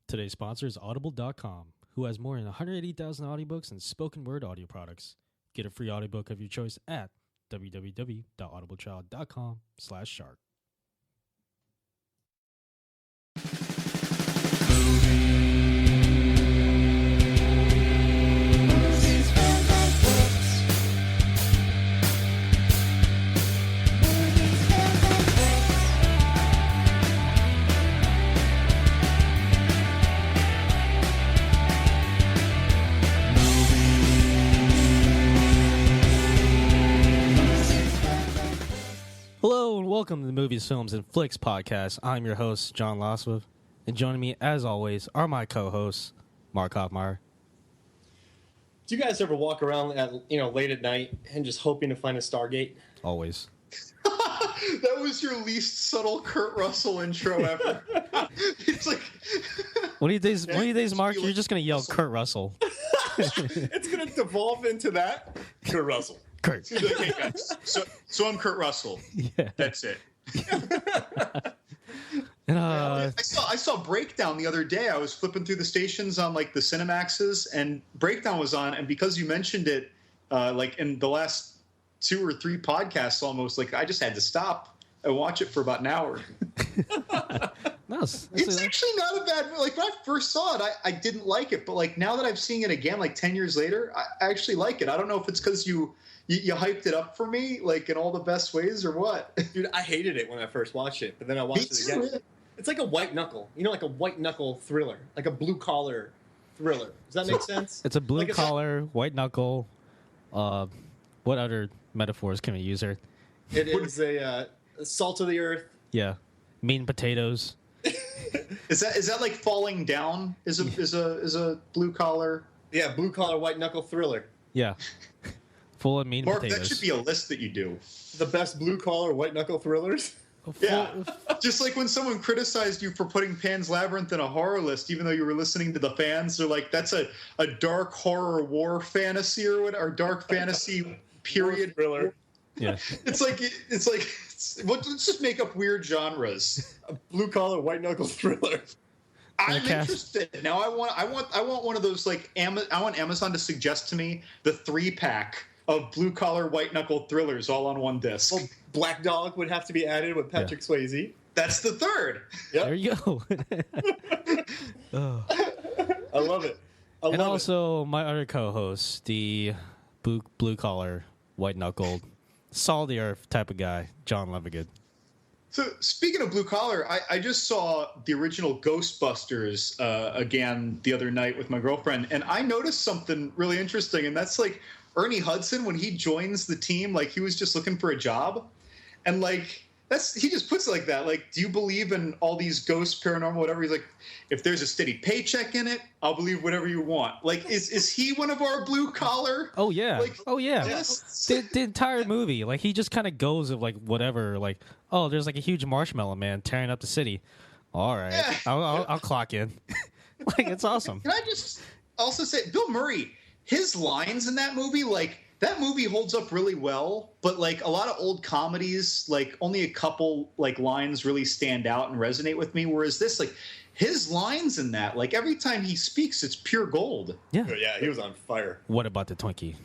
Today's sponsor is Audible.com, who has more than 180,000 audiobooks and spoken word audio products. Get a free audiobook of your choice at www.audibletrial.com/shark. Hello and welcome to the Movies, Films, and Flicks podcast. I'm your host, John Loswell, and joining me, as always, are my co-hosts, Mark Hoffmeyer. Do you guys ever walk around at late at night and just hoping to find a Stargate? Always. That was your least subtle Kurt Russell intro ever. It's like One of these days, Mark, you're just gonna yell Kurt Russell. It's gonna devolve into that. Kurt Russell. Kurt. okay, guys. So I'm Kurt Russell. Yeah. That's it. And I saw Breakdown the other day. I was flipping through the stations on like the Cinemaxes, and Breakdown was on. And because you mentioned it, like in the last 2 or 3 podcasts, almost like I just had to stop and watch it for about an hour. No, It's actually not a bad. Like when I first saw it, I didn't like it, but like now that I've seen it again, like 10 years later, I actually like it. I don't know if it's because you hyped it up for me, like in all the best ways, or what? Dude, I hated it when I first watched it, but then I watched it again. Man. It's like a white knuckle, like a white knuckle thriller, like a blue collar thriller. Does that make sense? it's a blue Like collar, white knuckle. What other metaphors can we use here? It is a salt of the earth. Yeah, mean potatoes. Is that like Falling Down? Is a blue collar? Yeah, blue collar, white knuckle thriller. Yeah, full of mean Mark, potatoes. that should be a list that you do. The best blue collar, white knuckle thrillers. Yeah, just like when someone criticized you for putting Pan's Labyrinth in a horror list, even though you were listening to the fans, they're like, "That's a dark horror war fantasy or what? Or dark fantasy period thriller." Yeah, it's like let's just make up weird genres. A blue collar, white knuckle thriller. I'm interested now. I want one of those like I want Amazon to suggest to me the 3-pack of blue collar, white knuckle thrillers all on one disc. Well, Black Dog would have to be added with Patrick Swayze. That's the third. Yep. there you go. Oh. I love it. And also my other co-host, the blue collar, white knuckled, salt of the earth type of guy, John Levigood. So speaking of blue collar, I just saw the original Ghostbusters again the other night with my girlfriend, and I noticed something really interesting, and that's like Ernie Hudson, when he joins the team, like he was just looking for a job, and like he just puts it like that. Like, do you believe in all these ghosts, paranormal, whatever? He's like, if there's a steady paycheck in it, I'll believe whatever you want. Like, is he one of our blue collar? Oh yeah, Like, yes. The entire movie, like he just kind of goes of like whatever, like oh, there's like a huge marshmallow man tearing up the city. All right, Yeah. I'll clock in. Like it's awesome. Can I just also say, Bill Murray, his lines in that movie, like that movie holds up really well, but like a lot of old comedies, like only a couple like lines really stand out and resonate with me. Whereas this, like his lines in that, like every time he speaks, it's pure gold. Yeah. Yeah, he was on fire. What about the Twinkie?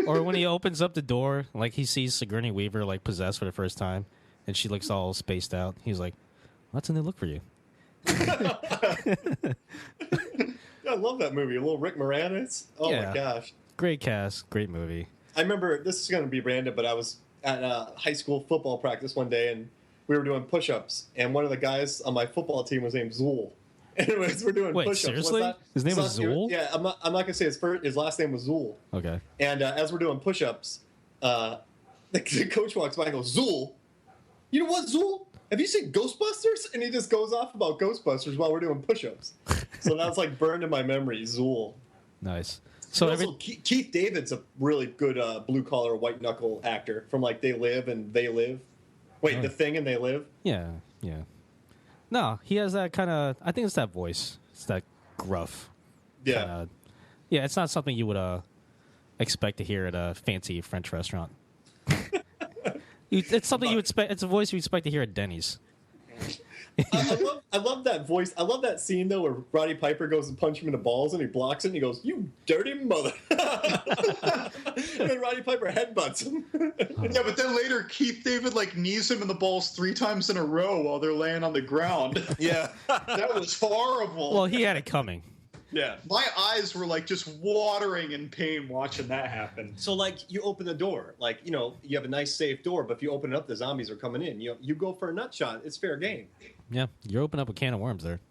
Or when he opens up the door, like he sees Sigourney Weaver like possessed for the first time, and she looks all spaced out. He's like, "What's in the look for you?" Yeah, I love that movie. A little Rick Moranis. Oh Yeah. my gosh. Great cast, great movie. I remember, this is going to be random, but I was at a high school football practice one day, and we were doing push-ups, and one of the guys on my football team was named Zool. Anyways, we're doing Wait, push-ups. seriously? His name was Zool? Yeah, I'm not going to say his last name was Zool. Okay. And as we're doing push-ups, the coach walks by and goes, "Zool, you know what, Zool? Have you seen Ghostbusters?" And he just goes off about Ghostbusters while we're doing push-ups. So that's like burned in my memory, Zool. Nice. So Also, Keith David's a really good blue-collar, white-knuckle actor from like They Live and They Live. Wait, The Thing and They Live? yeah. No, he has that kind of. I think it's that voice. It's that gruff. Yeah. Kinda, yeah, it's not something you would expect to hear at a fancy French restaurant. It's something you would expect. It's a voice you expect to hear at Denny's. I love that voice. I love that scene though where Roddy Piper goes and punch him in the balls and he blocks it and he goes, "You dirty mother!" And then Roddy Piper headbutts him. Yeah, but then later Keith David like knees him in the balls 3 times in a row while they're laying on the ground. Yeah, that was horrible. Well, he had it coming. Yeah, my eyes were like just watering in pain watching that happen. so like you open the door, like you have a nice safe door, but if you open it up, the zombies are coming in. You go for a nut shot, it's fair game. Yeah, you're opening up a can of worms there.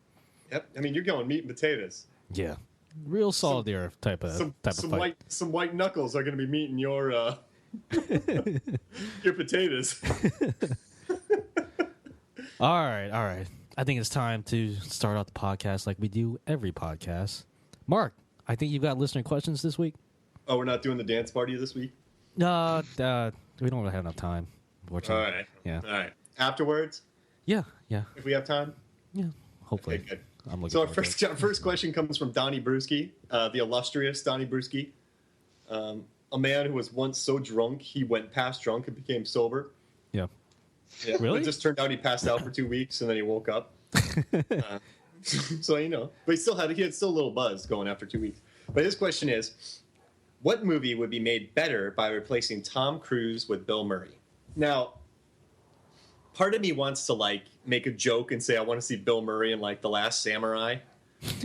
Yep, I mean you're going meat and potatoes. Yeah, real solid earth type of fight. Some white knuckles are going to be meeting your your potatoes. All right. I think it's time to start out the podcast like we do every podcast. Mark, I think you've got listener questions this week. Oh, we're not doing the dance party this week? We don't really have enough time. All right. Yeah. All right. Afterwards, Yeah. if we have time. Yeah. Hopefully. Okay, good. I'm looking So our forward to it. first question comes from Donnie Brewski, the illustrious Donnie Brewski, a man who was once so drunk he went past drunk and became sober. Yeah. Yeah. Really? It just turned out he passed out for 2 weeks and then he woke up. So but he had still a little buzz going after 2 weeks. But his question is, what movie would be made better by replacing Tom Cruise with Bill Murray? Now, part of me wants to like make a joke and say I want to see Bill Murray in like The Last Samurai,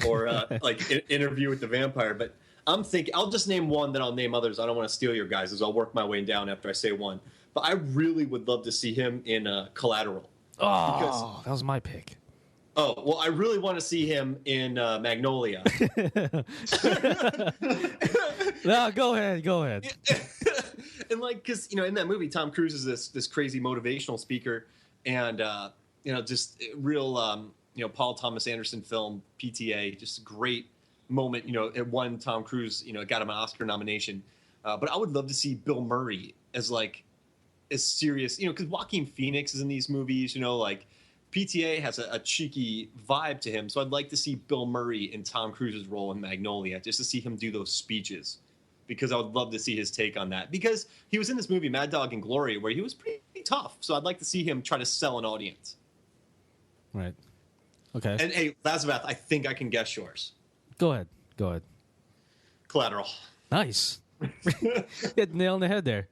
or like Interview with the Vampire. But I'm thinking I'll just name one, then I'll name others. I don't want to steal your guys'. I'll work my way down after I say one. But I really would love to see him in Collateral. Oh, that was my pick. Oh, well, I really want to see him in Magnolia. No, go ahead. And like, because in that movie, Tom Cruise is this crazy motivational speaker, and just real Paul Thomas Anderson film, PTA, just a great moment. It won Tom Cruise, got him an Oscar nomination. But I would love to see Bill Murray as serious, because Joaquin Phoenix is in these movies, like PTA has a cheeky vibe to him. So I'd like to see Bill Murray in Tom Cruise's role in Magnolia, just to see him do those speeches, because I would love to see his take on that, because he was in this movie Mad Dog and Glory where he was pretty tough. So I'd like to see him try to sell an audience. Right. Okay. And hey, Lazarbath, I think I can guess yours. Go ahead. Collateral. Nice. Hit the nail on the head there.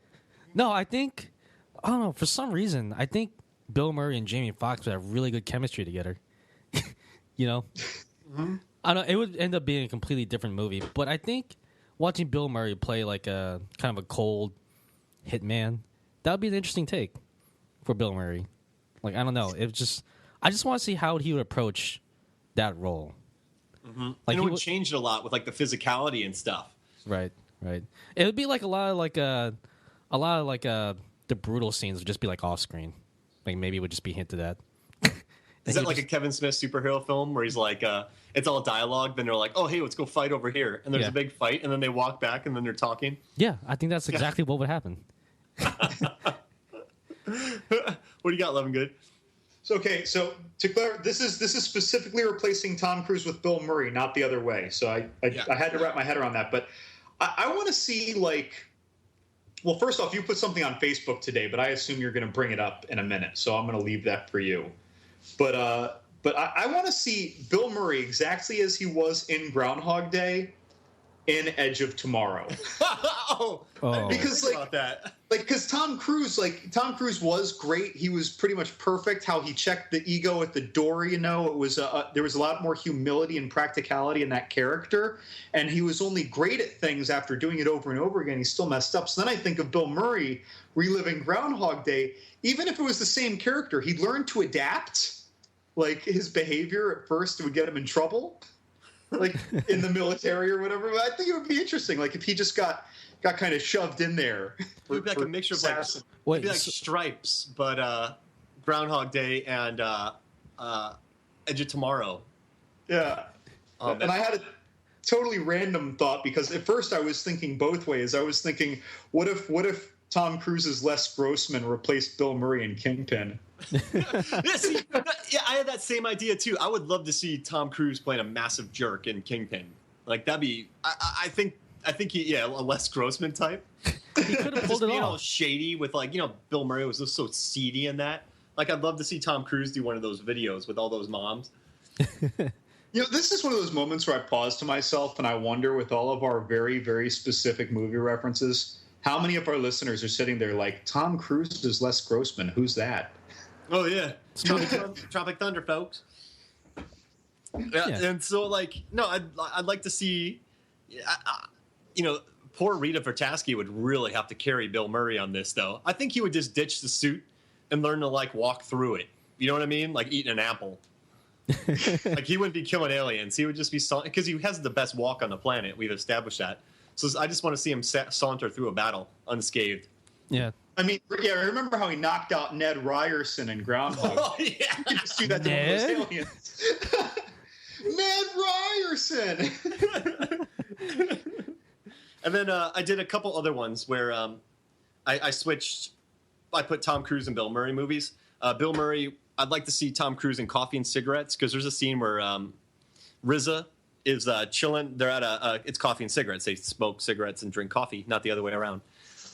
No, I don't know. For some reason, I think Bill Murray and Jamie Foxx would have really good chemistry together. Mm-hmm. I don't know. It would end up being a completely different movie, but I think watching Bill Murray play like a kind of a cold hitman, that would be an interesting take for Bill Murray. Like, I don't know. I just want to see how he would approach that role. Mm-hmm. Like, and it would change it a lot with like the physicality and stuff. Right. It would be like a lot of the brutal scenes would just be like off screen. Like maybe it would just be hinted at. Is that like a Kevin Smith superhero film where he's like, it's all dialogue, then they're like, oh, hey, let's go fight over here. And there's a big fight, and then they walk back, and then they're talking? Yeah, I think that's exactly what would happen. What do you got, Levin Good? So to clarify, this is specifically replacing Tom Cruise with Bill Murray, not the other way. So I had to wrap my head around that. But I want to see well, first off, you put something on Facebook today, but I assume you're going to bring it up in a minute, so I'm going to leave that for you. But I want to see Bill Murray exactly as he was in Groundhog Day in Edge of Tomorrow. Because about that. Because Tom Cruise was great. He was pretty much perfect. How he checked the ego at the door. It was there was a lot more humility and practicality in that character, and he was only great at things after doing it over and over again. He still messed up. So then I think of Bill Murray reliving Groundhog Day. Even if it was the same character, he learned to adapt. Like his behavior at first would get him in trouble, like in the military or whatever. But I think it would be interesting, like if he just got kind of shoved in there. It would be like a mixture of it'd be like Stripes, but Groundhog Day and Edge of Tomorrow. Yeah. And I had a totally random thought, because at first I was thinking both ways. I was thinking, what if Tom Cruise's Les Grossman replaced Bill Murray in Kingpin? Yeah, I had that same idea too. I would love to see Tom Cruise playing a massive jerk in Kingpin. Like that'd be. I think he, a Les Grossman type. He could have pulled it being off. All shady with Bill Murray was just so seedy in that. Like, I'd love to see Tom Cruise do one of those videos with all those moms. You know, this is one of those moments where I pause to myself and I wonder, with all of our very, very specific movie references, how many of our listeners are sitting there like, Tom Cruise is Les Grossman. Who's that? Oh, yeah. Tropic Thunder, folks. Yeah. And so, like, no, I'd like to see, you know, poor Rita Vertasky would really have to carry Bill Murray on this, though. I think he would just ditch the suit and learn to, like, walk through it. You know what I mean? Like eating an apple. Like, he wouldn't be killing aliens. He would just be because he has the best walk on the planet. We've established that. So I just want to see him saunter through a battle unscathed. Yeah. I mean, yeah, remember how he knocked out Ned Ryerson in Groundhog? Oh, yeah. You could just do that to one of those aliens. Ned Ryerson! And then I did a couple other ones where I switched. I put Tom Cruise and Bill Murray movies. Bill Murray, I'd like to see Tom Cruise in Coffee and Cigarettes, because there's a scene where RZA is chilling. They're at it's Coffee and Cigarettes. They smoke cigarettes and drink coffee, not the other way around.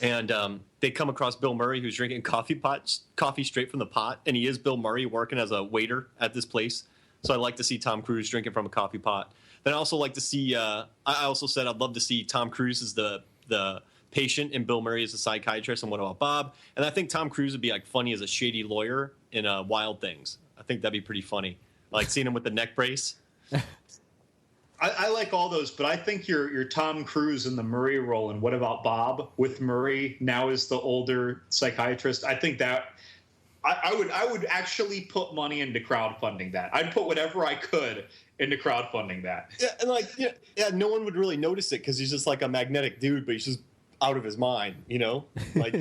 And they come across Bill Murray, who's drinking coffee straight from the pot, and he is Bill Murray working as a waiter at this place. So I'd like to see Tom Cruise drinking from a coffee pot. Then I also like to see. I also said I'd love to see Tom Cruise as the patient and Bill Murray as a psychiatrist. And What About Bob? And I think Tom Cruise would be like funny as a shady lawyer in Wild Things. I think that'd be pretty funny. Like seeing him with the neck brace. I like all those, but I think your Tom Cruise in the Murray role and What About Bob with Murray now as the older psychiatrist. I think that I would actually put money into crowdfunding that. I'd put whatever I could into crowdfunding that. Yeah, and like yeah, no one would really notice it because he's just like a magnetic dude, but he's just out of his mind, you know. Like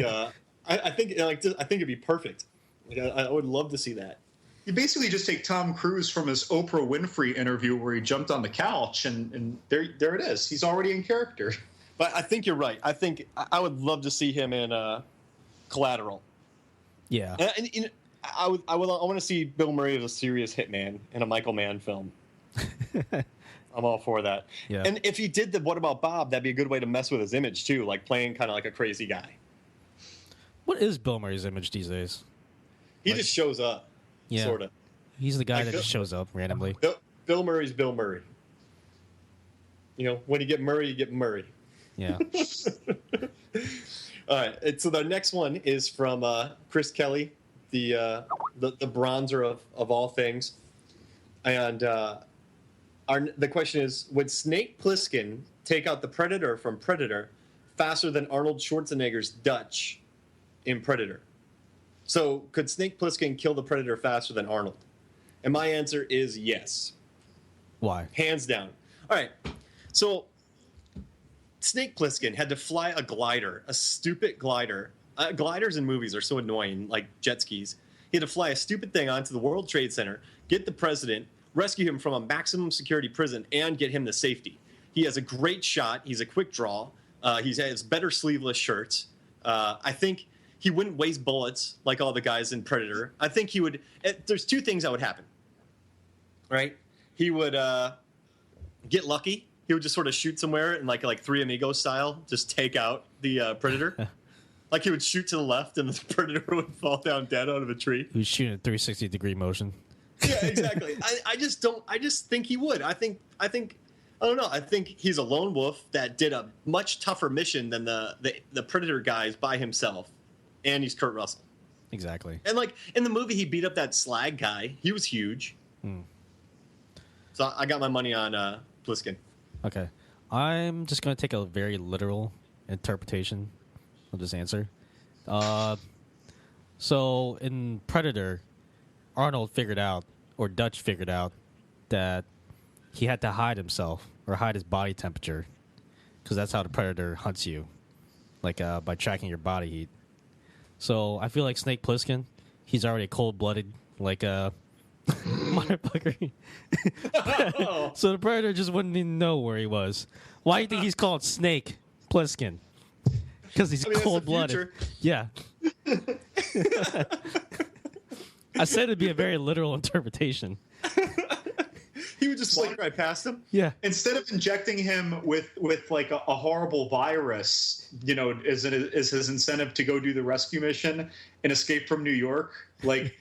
I think it'd be perfect. Like, I would love to see that. You basically just take Tom Cruise from his Oprah Winfrey interview where he jumped on the couch, and there it is. He's already in character. But I think you're right. I think I would love to see him in Collateral. Yeah. And I want to see Bill Murray as a serious hitman in a Michael Mann film. I'm all for that. Yeah. And if he did the What About Bob, that'd be a good way to mess with his image too, like playing kind of like a crazy guy. What is Bill Murray's image these days? He just shows up. Yeah. Sort of. He's the guy Like that just shows up randomly. Bill Murray's Bill Murray. You know, when you get Murray, you get Murray. Yeah. All right. So the next one is from Chris Kelly, the bronzer of all things. And the question is, would Snake Plissken take out the Predator from Predator faster than Arnold Schwarzenegger's Dutch in Predator? So could Snake Plissken kill the Predator faster than Arnold? And my answer is yes. Why? Hands down. All right. So Snake Plissken had to fly a glider, a stupid glider. Gliders in movies are so annoying, like jet skis. He had to fly a stupid thing onto the World Trade Center, get the president, rescue him from a maximum security prison, and get him to safety. He has a great shot. He's a quick draw. He has better sleeveless shirts. I think he wouldn't waste bullets like all the guys in Predator. I think he would. There's two things that would happen. Right? He would get lucky. He would just sort of shoot somewhere and like Three Amigos style, just take out the Predator. Like he would shoot to the left and the Predator would fall down dead out of a tree. He was shooting at 360-degree motion. Yeah, exactly. I just think he would. I don't know. I think he's a lone wolf that did a much tougher mission than the Predator guys by himself. And he's Kurt Russell. Exactly. And like in the movie, he beat up that slag guy. He was huge. So I got my money on Plissken. Okay. I'm just going to take a very literal interpretation of this answer. So in Predator, Arnold figured out, or Dutch figured out, that he had to hide himself or hide his body temperature, because that's how the Predator hunts you, like by tracking your body heat. So I feel like Snake Plissken, he's already cold-blooded, like motherfucker. So the Predator just wouldn't even know where he was. Why do you think he's called Snake Plissken? Because he's cold-blooded. Yeah. I said it'd be a very literal interpretation. He would just walk right past him. Yeah. Instead of injecting him with like a horrible virus, you know, as his incentive to go do the rescue mission and escape from New York, like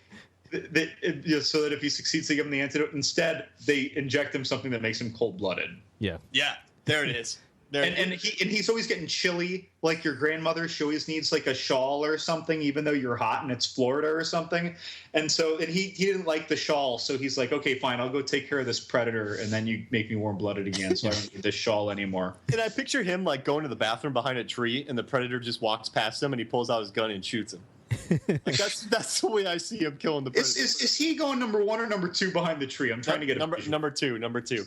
so that if he succeeds, they give him the antidote. Instead, they inject him something that makes him cold-blooded. Yeah. Yeah, there it is. And he's always getting chilly, like your grandmother. She always needs like a shawl or something, even though you're hot and it's Florida or something. And he didn't like the shawl, so he's like, okay, fine, I'll go take care of this predator, and then you make me warm-blooded again, so I don't need this shawl anymore. And I picture him like going to the bathroom behind a tree, and the predator just walks past him, and he pulls out his gun and shoots him. Like that's the way I see him killing the predator. Is he going number 1 or number 2 behind the tree? I'm trying to get number two.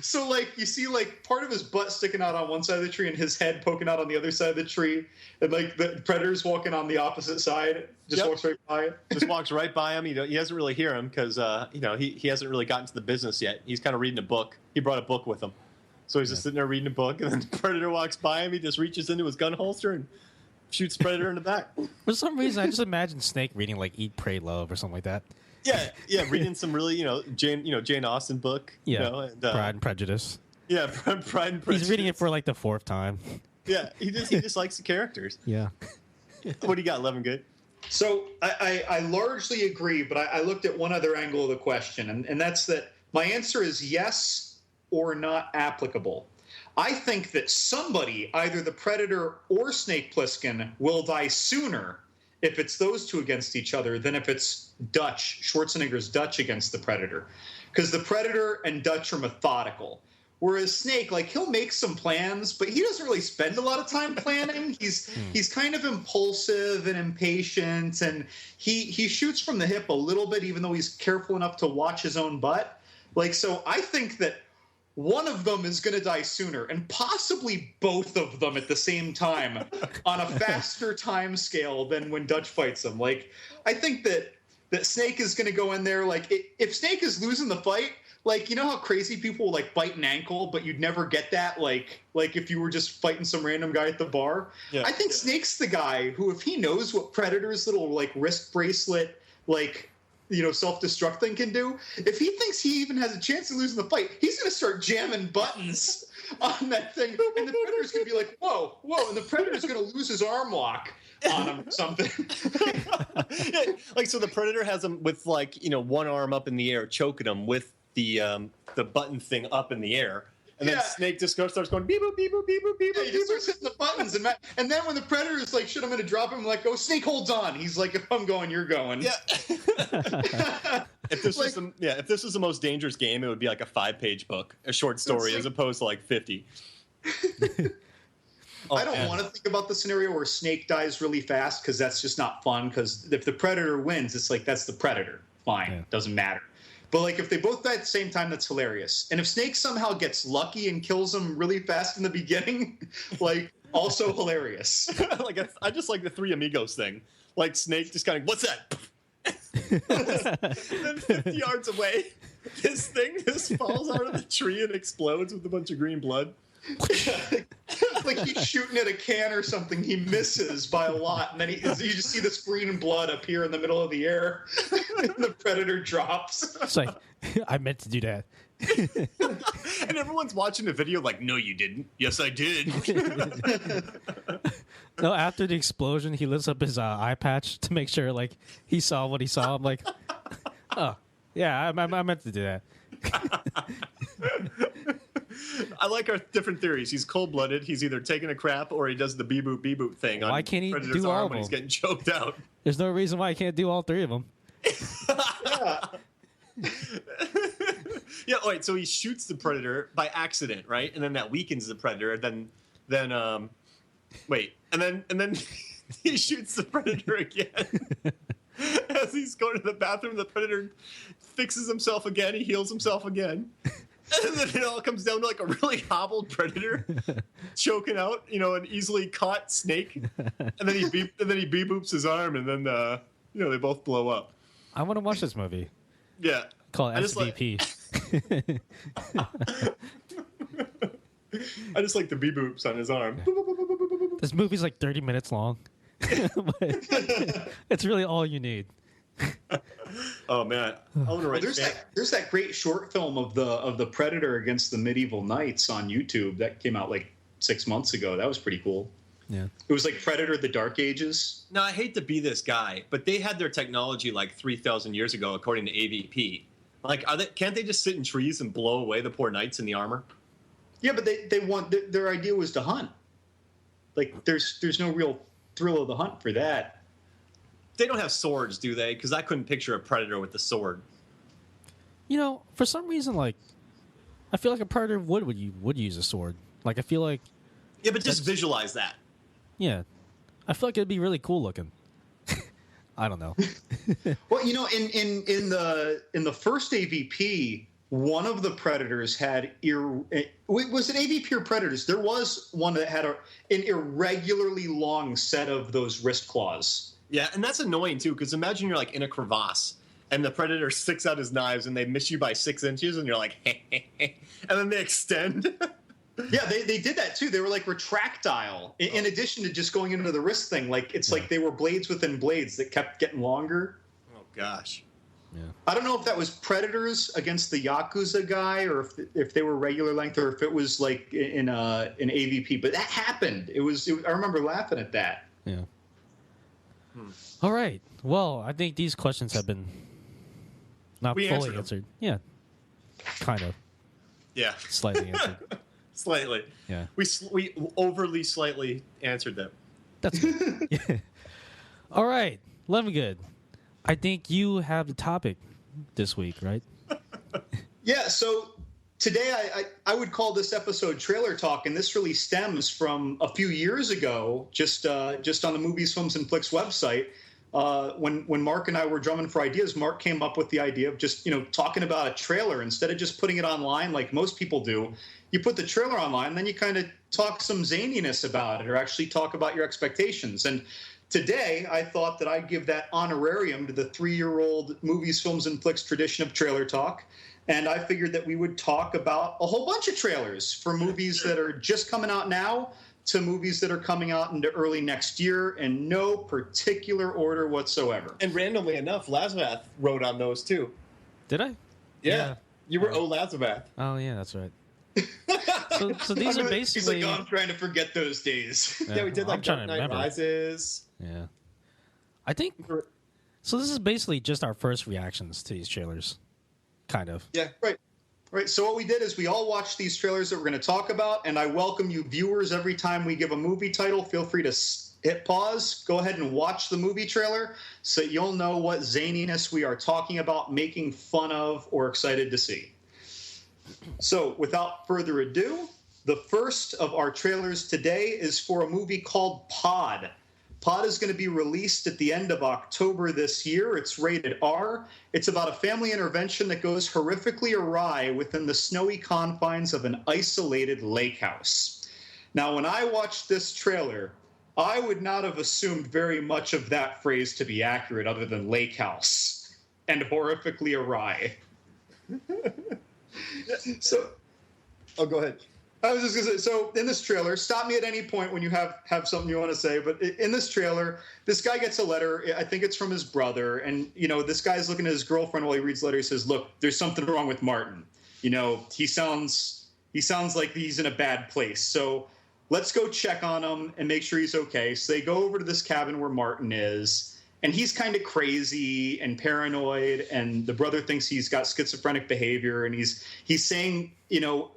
So like you see like part of his butt sticking out on one side of the tree and his head poking out on the other side of the tree, and like the predator's walking on the opposite side, walks right by it. Just walks right by him. He doesn't really hear him because he hasn't really gotten to the business yet. He's kind of reading a book. He brought a book with him, so he's just sitting there reading a book, and then the predator walks by him. He just reaches into his gun holster and shoots Predator in the back. For some reason, I just imagine Snake reading like Eat, Pray, Love or something like that. Yeah, reading some really Jane Austen book. Yeah, Pride and Prejudice. Yeah, Pride and Prejudice. He's reading it for like the 4th time. Yeah, he just likes the characters. Yeah. What do you got, Levin? Good. So I largely agree, but I looked at one other angle of the question, and that's that my answer is yes or not applicable. I think that somebody, either the Predator or Snake Plissken, will die sooner if it's those two against each other than if it's Schwarzenegger's Dutch against the Predator. Because the Predator and Dutch are methodical. Whereas Snake, like, he'll make some plans, but he doesn't really spend a lot of time planning. He's kind of impulsive and impatient, and he shoots from the hip a little bit, even though he's careful enough to watch his own butt. Like, so I think that one of them is going to die sooner, and possibly both of them at the same time on a faster time scale than when Dutch fights him. Like, I think that Snake is going to go in there. Like, if Snake is losing the fight, like, you know how crazy people will, like, bite an ankle, but you'd never get that, like if you were just fighting some random guy at the bar? Yeah. I think Snake's the guy who, if he knows what Predator's little, like, wrist bracelet, like, self-destruct thing can do, if he thinks he even has a chance of losing the fight, he's going to start jamming buttons on that thing, and the Predator's going to be like, whoa, and the Predator's going to lose his arm lock on him or something. Like, so the Predator has him with, like, one arm up in the air, choking him with the button thing up in the air. And then Snake just starts going beep boop beep boop beep boop beep boop. Yeah, he just starts hitting the buttons, and then when the Predator is like, "Shit, I'm going to drop him," I'm like, "Oh, Snake holds on." He's like, "If I'm going, you're going." Yeah. If this was the most dangerous game, it would be like a 5-page book, a short story, as opposed to like 50. I don't want to think about the scenario where Snake dies really fast, because that's just not fun. Because if the Predator wins, it's like, that's the Predator. Fine, doesn't matter. But, like, if they both die at the same time, that's hilarious. And if Snake somehow gets lucky and kills him really fast in the beginning, like, also hilarious. I just like the Three Amigos thing. Like, Snake just kind of, what's that? Then 50 yards away, this thing just falls out of the tree and explodes with a bunch of green blood. Like he's shooting at a can or something, he misses by a lot, and then you just see this green blood appear in the middle of the air, and the Predator drops. It's like, I meant to do that. And everyone's watching the video like, no, you didn't. Yes, I did. No, after the explosion, he lifts up his eye patch to make sure, like, he saw what he saw. I'm like, oh, yeah, I meant to do that. I like our different theories. He's cold-blooded. He's either taking a crap or he does the beep-boop thing. Why can't he Predator's do all arm of when them? he's getting choked out. There's no reason why I can't do all 3 of them. Yeah, all right, so he shoots the Predator by accident, right? And then that weakens the Predator. Then he shoots the Predator again. As he's going to the bathroom, the Predator fixes himself again. He heals himself again. And then it all comes down to like a really hobbled Predator choking out, an easily caught Snake. And then he beep-boops his arm, and then they both blow up. I want to watch this movie. Yeah. Call it SDP. I just like the beep-boops on his arm. This movie's like 30 minutes long. It's really all you need. Oh man, I want to write. There's that great short film of the Predator against the medieval knights on YouTube that came out like 6 months ago. That was pretty cool. Yeah. It was like Predator: The Dark Ages. Now, I hate to be this guy, but they had their technology like 3,000 years ago, according to AVP. Like, can't they just sit in trees and blow away the poor knights in the armor? Yeah, but they want their idea was to hunt. Like, there's no real thrill of the hunt for that. They don't have swords, do they? Because I couldn't picture a predator with a sword. You know, for some reason, like, I feel like a predator would use a sword. Like, I feel like, Yeah, but just visualize that. yeah, I feel like it'd be really cool looking. I don't know. Well, you know, in the first AVP, one of the predators had was it AVP or predators? There was one that had an irregularly long set of those wrist claws. Yeah, and that's annoying, too, because imagine you're, like, in a crevasse, and the predator sticks out his knives, and they miss you by 6 inches, and you're like, and then they extend. Yeah, they did that, too. They were, like, retractile, in addition to just going into the wrist thing. Like, it's like they were blades within blades that kept getting longer. Oh, gosh. Yeah. I don't know if that was predators against the Yakuza guy, or if they were regular length, or if it was, like, in an AVP. But that happened. I remember laughing at that. Yeah. All right. Well, I think these questions have been not We fully answered them. answered. Yeah. Kind of. Yeah. Slightly answered. Slightly. Yeah. We overly slightly answered them. That's good. Yeah. All right. Lemon Good. I think you have the topic this week, right? Yeah, so today I would call this episode Trailer Talk, and this really stems from a few years ago, just on the Movies, Films, and Flicks website. When Mark and I were drumming for ideas, Mark came up with the idea of just, talking about a trailer instead of just putting it online like most people do. You put the trailer online, and then you kind of talk some zaniness about it, or actually talk about your expectations. And today, I thought that I'd give that honorarium to the 3-year-old Movies, Films, and Flicks tradition of Trailer Talk. And I figured that we would talk about a whole bunch of trailers for movies that are just coming out now to movies that are coming out into early next year in no particular order whatsoever. And randomly enough, Lazavath wrote on those, too. Did I? Yeah. You were Lazavath. Oh, yeah, that's right. So these are basically... He's like, I'm trying to forget those days. Yeah, we did like I'm trying Dark to Knight remember. Rises. Yeah. I think... So this is basically just our first reactions to these trailers. Kind of. Yeah, right. Right. So what we did is we all watched these trailers that we're going to talk about, and I welcome you viewers every time we give a movie title. Feel free to hit pause, go ahead and watch the movie trailer so you'll know what zaniness we are talking about, making fun of, or excited to see. So without further ado, the first of our trailers today is for a movie called Pod. Pod is going to be released at the end of October this year. It's rated R. It's about a family intervention that goes horrifically awry within the snowy confines of an isolated lake house. Now, when I watched this trailer, I would not have assumed very much of that phrase to be accurate other than lake house and horrifically awry. Oh, go ahead. I was just going to say, so in this trailer, stop me at any point when you have something you want to say, but in this trailer, this guy gets a letter. I think it's from his brother, and, this guy's looking at his girlfriend while he reads the letter. He says, look, there's something wrong with Martin. He sounds like he's in a bad place. So let's go check on him and make sure he's okay. So they go over to this cabin where Martin is, and he's kind of crazy and paranoid, and the brother thinks he's got schizophrenic behavior, and he's saying,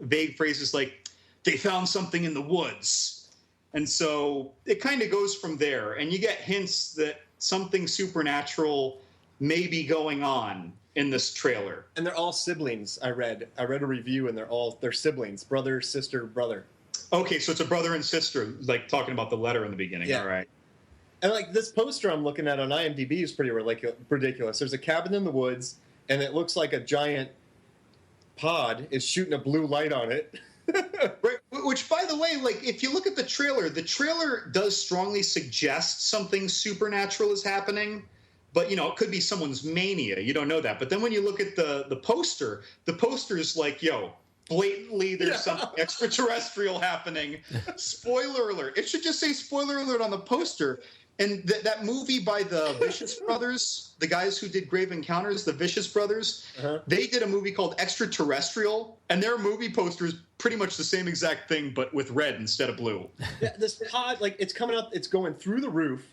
vague phrases like, they found something in the woods. And so it kind of goes from there. And you get hints that something supernatural may be going on in this trailer. And they're all siblings, I read. I read a review, and they're siblings. Brother, sister, brother. Okay, so it's a brother and sister, like talking about the letter in the beginning. Yeah. All right. And like this poster I'm looking at on IMDb is pretty ridiculous. There's a cabin in the woods, and it looks like a giant pod is shooting a blue light on it. Right. Which, by the way, like if you look at the trailer does strongly suggest something supernatural is happening, but it could be someone's mania. You don't know that. But then when you look at the poster is like, blatantly there's something extraterrestrial happening. Spoiler alert. It should just say spoiler alert on the poster, And that movie by the Vicious Brothers, the guys who did Grave Encounters, the Vicious Brothers, they did a movie called Extraterrestrial, and their movie poster is pretty much the same exact thing, but with red instead of blue. Yeah, this pod, like, it's coming up, it's going through the roof,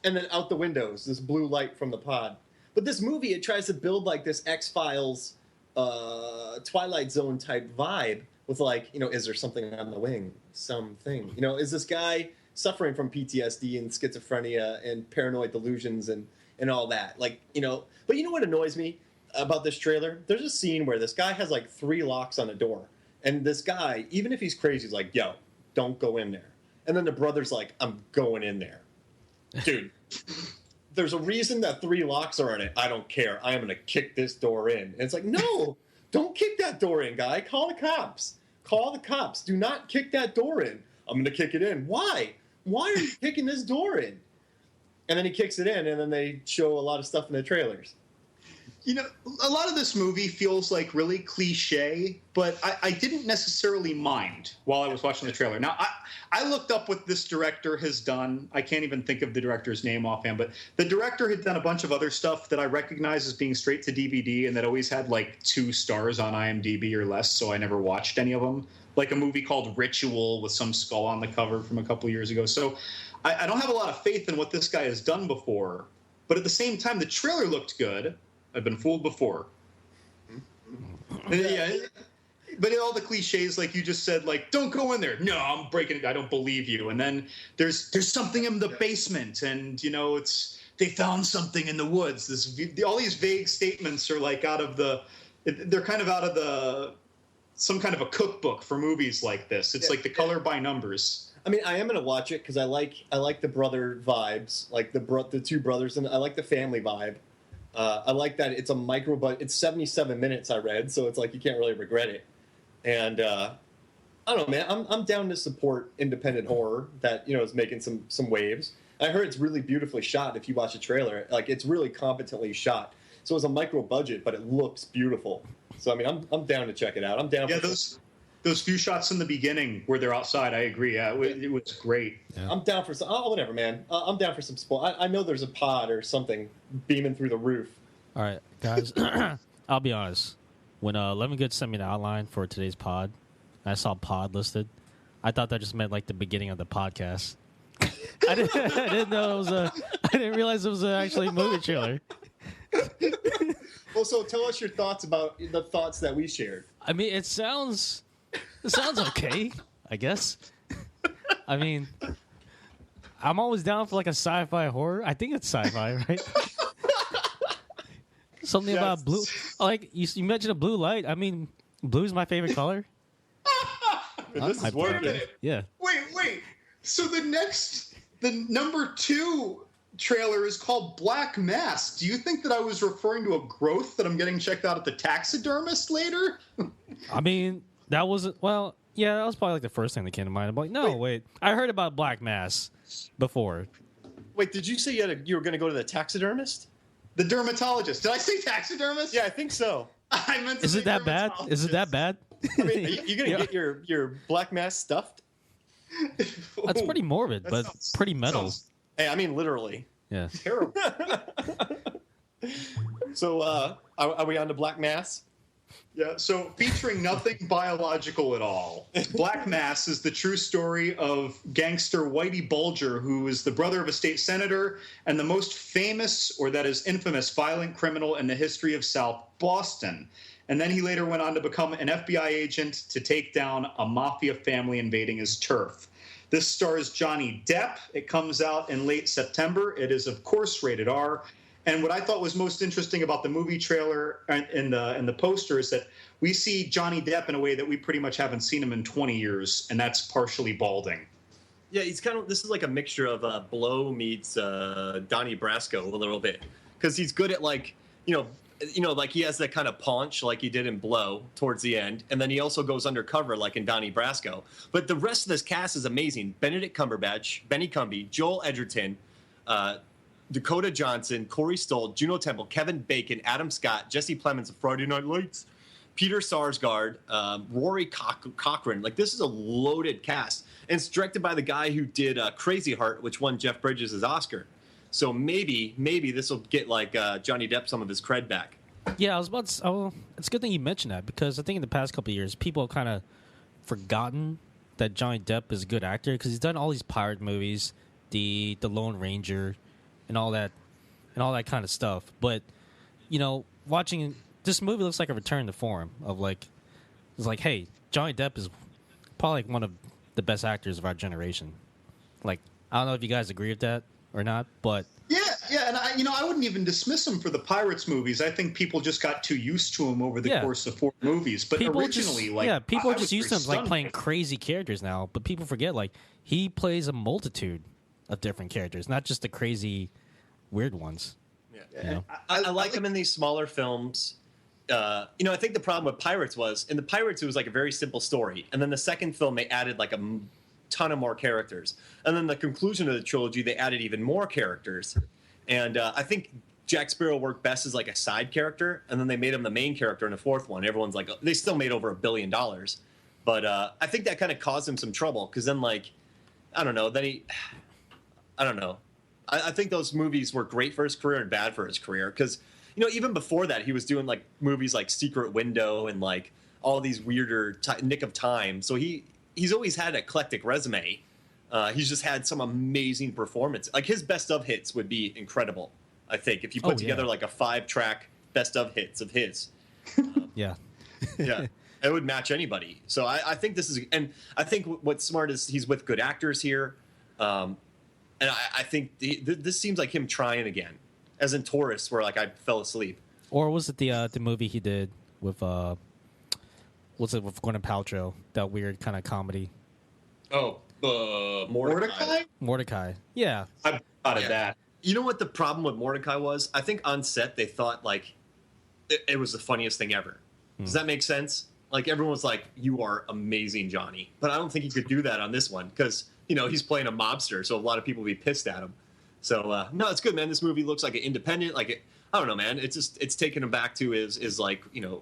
and then out the windows, this blue light from the pod. But this movie, it tries to build, like, this X-Files, Twilight Zone type vibe with, like, you know, is there something on the wing? Something. You know, is this guy suffering from PTSD and schizophrenia and paranoid delusions and all that? Like, you know, but you know what annoys me about this trailer? There's a scene where this guy has like 3 locks on a door. And this guy, even if he's crazy, is like, yo, don't go in there. And then the brother's like, I'm going in there. Dude, there's a reason that 3 locks are on it. I don't care. I am going to kick this door in. And it's like, no, don't kick that door in, guy. Call the cops. Call the cops. Do not kick that door in. I'm going to kick it in. Why? Why are you kicking this door in? And then he kicks it in, and then they show a lot of stuff in the trailers. You know, a lot of this movie feels like really cliche, but I didn't necessarily mind while I was watching the trailer. Now, I looked up what this director has done. I can't even think of the director's name offhand, but the director had done a bunch of other stuff that I recognize as being straight to DVD and that always had like 2 stars on IMDb or less, so I never watched any of them. Like a movie called Ritual with some skull on the cover from a couple of years ago. So I don't have a lot of faith in what this guy has done before, but at the same time, the trailer looked good. I've been fooled before. Yeah, but all the cliches, like you just said, like, don't go in there. No, I'm breaking it. I don't believe you. And then there's something in the basement, and, you know, they found something in the woods. All these vague statements are like they're kind of out of some kind of a cookbook for movies like this. It's like the color by numbers. I mean, I am going to watch it because I like the brother vibes, like the 2 brothers, and I like the family vibe. I like that it's a micro, but it's 77 minutes I read, so it's like you can't really regret it. And I don't know, man. I'm down to support independent horror that, you know, is making some waves. I heard it's really beautifully shot. If you watch the trailer, like, it's really competently shot. So it's a micro budget, but it looks beautiful. So I mean, I'm down to check it out. I'm down. Yeah, those few shots in the beginning where they're outside, I agree. Yeah, it was great. Yeah. I'm down for some. Oh, whatever, man. I'm down for some spoil. I know there's a pod or something beaming through the roof. All right, guys. I'll be honest. When Lemon Good sent me the outline for today's pod, and I saw pod listed, I thought that just meant like the beginning of the podcast. I didn't know it was I didn't realize it was actually a movie trailer. Well, so tell us your thoughts about the thoughts that we shared. I mean, it sounds okay, I guess. I mean, I'm always down for like a sci-fi horror. I think it's sci-fi, right? Something about blue. Like you mentioned a blue light. I mean, blue's my favorite color. This is working. Yeah. Wait. So the number 2 trailer is called Black Mass. Do you think that I was referring to a growth that I'm getting checked out at the taxidermist later? I mean, that wasn't. Well, yeah, that was probably like the first thing that came to mind. I'm like, no, wait. I heard about Black Mass before. Wait, did you say you were going to go to the taxidermist? The dermatologist. Did I say taxidermist? Yeah, I think so. I meant to Is say it that bad? Is it that bad? I mean, are you going to get your black mass stuffed? That's pretty morbid, but pretty metal. Hey, I mean literally. Yeah. Terrible. So, are we on to Black Mass? Yeah, so featuring nothing biological at all. Black Mass is the true story of gangster Whitey Bulger, who is the brother of a state senator and the most famous, or that is infamous, violent criminal in the history of South Boston. And then he later went on to become an FBI agent to take down a mafia family invading his turf. This stars Johnny Depp. It comes out in late September. It is, of course, rated R. And what I thought was most interesting about the movie trailer and the poster is that we see Johnny Depp in a way that we pretty much haven't seen him in 20 years, and that's partially balding. Yeah, he's kind of. This is like a mixture of Blow meets Donnie Brasco a little bit, because he's good at like like he has that kind of paunch like he did in Blow towards the end, and then he also goes undercover like in Donnie Brasco. But the rest of this cast is amazing: Benedict Cumberbatch, Benny Cumby, Joel Edgerton, Dakota Johnson, Corey Stoll, Juno Temple, Kevin Bacon, Adam Scott, Jesse Plemons of Friday Night Lights, Peter Sarsgaard, Rory Cochrane. Like, this is a loaded cast. And it's directed by the guy who did Crazy Heart, which won Jeff Bridges' Oscar. So maybe this will get, like, Johnny Depp some of his cred back. Yeah, I was about to, it's a good thing you mentioned that, because I think in the past couple of years, people have kind of forgotten that Johnny Depp is a good actor, because he's done all these pirate movies, the Lone Ranger, and all that kind of stuff. But, you know, watching this movie looks like a return to form of, like, it's like, hey, Johnny Depp is probably like one of the best actors of our generation. Like, I don't know if you guys agree with that or not, but Yeah, and I wouldn't even dismiss him for the Pirates movies. I think people just got too used to him over the course of 4 movies. But people originally, people just used to him like playing crazy characters now. But people forget, like, he plays a multitude of different characters, not just the crazy, weird ones. Yeah, you know? I like him in these smaller films. I think the problem with Pirates was, in the Pirates, it was like a very simple story, and then the second film they added like a ton of more characters, and then the conclusion of the trilogy they added even more characters. And I think Jack Sparrow worked best as like a side character, and then they made him the main character in the fourth one. Everyone's like, they still made over $1 billion, but I think that kind of caused him some trouble, because then, like, I don't know. I think those movies were great for his career and bad for his career, because, you know, even before that, he was doing like movies like Secret Window and like all these weirder Nick of Time. So he's always had an eclectic resume. He's just had some amazing performance. Like, his best of hits would be incredible, I think, if you put together like a 5-track best of hits of his. Yeah. Yeah. It would match anybody. So I think this is, and I think what's smart is he's with good actors here. And I think this seems like him trying again, as in Taurus, where like I fell asleep. Or was it the movie he did with with Gwyneth Paltrow, that weird kind of comedy? Oh, Mordecai. Mordecai. Yeah. I thought of that. You know what the problem with Mordecai was? I think on set they thought like it was the funniest thing ever. Does that make sense? Like, everyone was like, "You are amazing, Johnny," but I don't think he could do that on this one, because, you know, he's playing a mobster, so a lot of people would be pissed at him. So no, it's good, man. This movie looks like an independent. Like, I don't know, man. It's taking him back to his like, you know,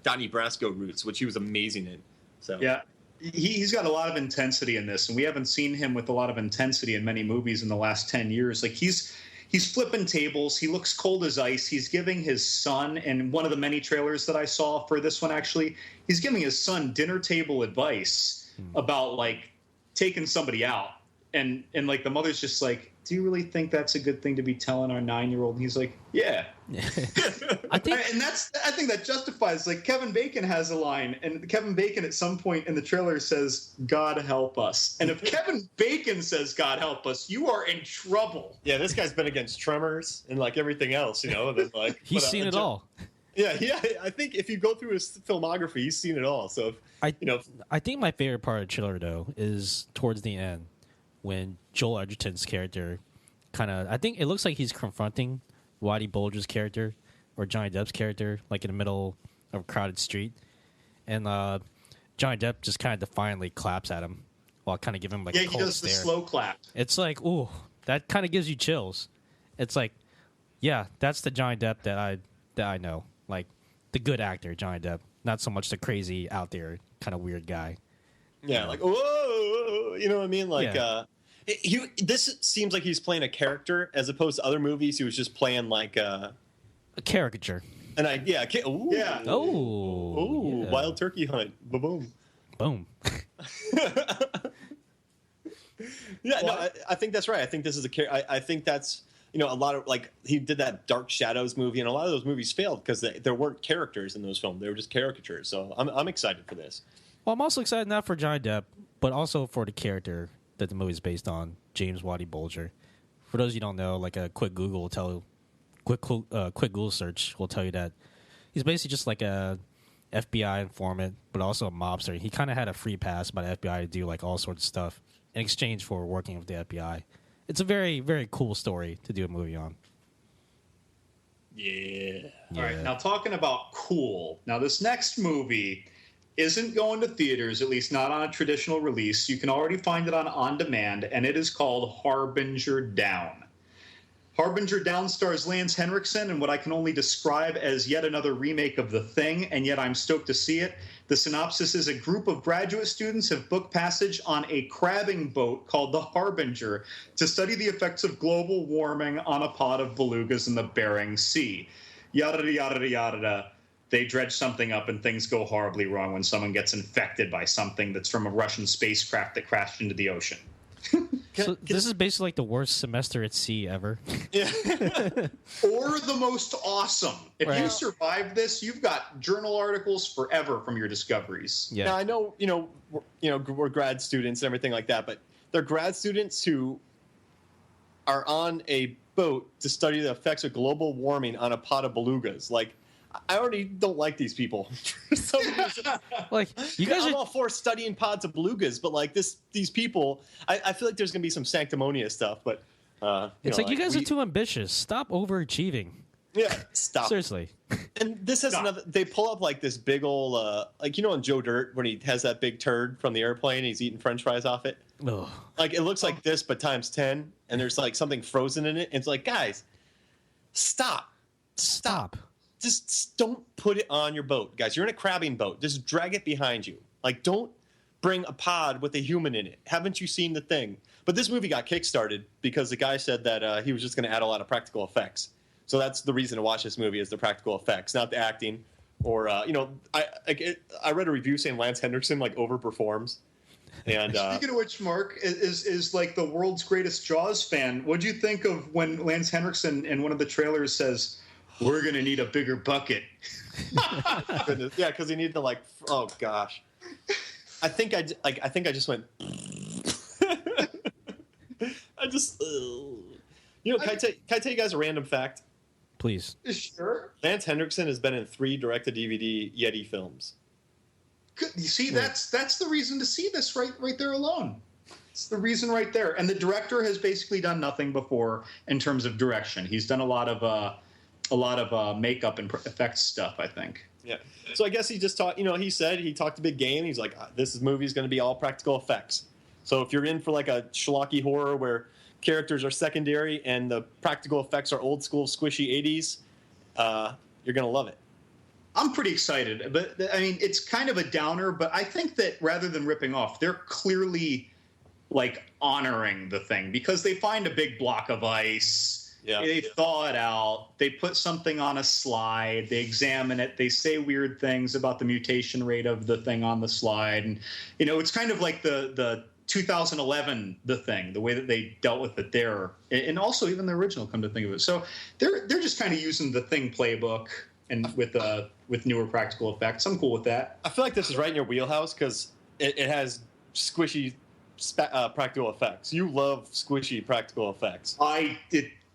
Donnie Brasco roots, which he was amazing in. So yeah. He's got a lot of intensity in this, and we haven't seen him with a lot of intensity in many movies in the last 10 years. Like, he's flipping tables. He looks cold as ice. He's giving his son, and one of the many trailers that I saw for this one, actually, he's giving his son dinner table advice about, like, taking somebody out. And like, the mother's just like, "Do you really think that's a good thing to be telling our 9-year-old?" And he's like, "Yeah." I think that justifies, like, Kevin Bacon has a line, and Kevin Bacon at some point in the trailer says, "God help us." And if Kevin Bacon says "God help us," you are in trouble. Yeah, this guy's been against Tremors and like everything else, you know. And then, like, he's seen it all. Yeah. I think if you go through his filmography, he's seen it all. So I think my favorite part of the trailer, though, is towards the end, when Joel Edgerton's character I think it looks like he's confronting Whitey Bulger's character, or Johnny Depp's character, like in the middle of a crowded street. And Johnny Depp just kind of defiantly claps at him while kind of giving him like a cold stare. Yeah, he does the slow clap. It's like, ooh, that kind of gives you chills. It's like, yeah, that's the Johnny Depp that I know. Like, the good actor, Johnny Depp. Not so much the crazy, out there, kind of weird guy. Yeah, like, whoa, you know what I mean? Like, this seems like he's playing a character, as opposed to other movies. He was just playing like a caricature. And ooh, yeah. Oh, yeah. Wild Turkey Hunt. Boom. Boom. Yeah, no, I think that's right. I think this is I think that's, you know, a lot of, like, he did that Dark Shadows movie, and a lot of those movies failed because there weren't characters in those films. They were just caricatures. So I'm excited for this. Well, I'm also excited not for Johnny Depp, but also for the character that the movie is based on, James Whitey Bulger. For those of you who don't know, like, a quick Google search will tell you that he's basically just like a FBI informant, but also a mobster. He kind of had a free pass by the FBI to do like all sorts of stuff in exchange for working with the FBI. It's a very, very cool story to do a movie on. Yeah. All right, now talking about cool. Now, this next movie isn't going to theaters, at least not on a traditional release. You can already find it on demand, and it is called Harbinger Down. Harbinger Down stars Lance Henriksen in what I can only describe as yet another remake of The Thing, and yet I'm stoked to see it. The synopsis is a group of graduate students have booked passage on a crabbing boat called the Harbinger to study the effects of global warming on a pod of belugas in the Bering Sea. Yada, yada, yada. They dredge something up and things go horribly wrong when someone gets infected by something that's from a Russian spacecraft that crashed into the ocean. So this is basically like the worst semester at sea ever. Yeah. Or the most awesome. If Right. you survive this, you've got journal articles forever from your discoveries. Yeah. Now I know, we're grad students and everything like that, but they're grad students who are on a boat to study the effects of global warming on a pod of belugas. Like, I already don't like these people. For some reason. Like you guys I'm are all for studying pods of belugas, but like these people, I feel like there's gonna be some sanctimonious stuff. But it's like you guys are too ambitious. Stop overachieving. Yeah, stop. Seriously. And this has another. They pull up like this big old, in Joe Dirt when he has that big turd from the airplane, he's eating French fries off it. Ugh. Like it looks like this, but times 10, and there's like something frozen in it. And it's like, guys, stop. Just don't put it on your boat, guys. You're in a crabbing boat. Just drag it behind you. Like, don't bring a pod with a human in it. Haven't you seen The Thing? But this movie got kickstarted because the guy said that he was just going to add a lot of practical effects. So that's the reason to watch this movie is the practical effects, not the acting. Or I read a review saying Lance Henriksen like overperforms. And Speaking of which, Mark is like the world's greatest Jaws fan. What'd you think of when Lance Henriksen in one of the trailers says, "We're gonna need a bigger bucket"? goodness, yeah, because he needed to like. Oh gosh, I think I just went. I just. Can I tell you guys a random fact? Please. Sure. Lance Henriksen has been in 3 direct-to-DVD Yeti films. Good. You see, that's the reason to see this right there alone. It's the reason right there. And the director has basically done nothing before in terms of direction. He's done a lot of makeup and effects stuff, I think. Yeah. So I guess he just talked. He said he talked a big game. He's like, this movie is going to be all practical effects. So if you're in for like a schlocky horror where characters are secondary and the practical effects are old school squishy 80s, you're going to love it. I'm pretty excited, but I mean, it's kind of a downer, but I think that rather than ripping off, they're clearly like honoring The Thing because they find a big block of ice. Yeah. They thaw it out. They put something on a slide. They examine it. They say weird things about the mutation rate of the thing on the slide. And, it's kind of like the 2011 The Thing, the way that they dealt with it there. And also even the original, come to think of it. So they're just kind of using the Thing playbook and with newer practical effects. I'm cool with that. I feel like this is right in your wheelhouse because it has squishy practical effects. You love squishy practical effects.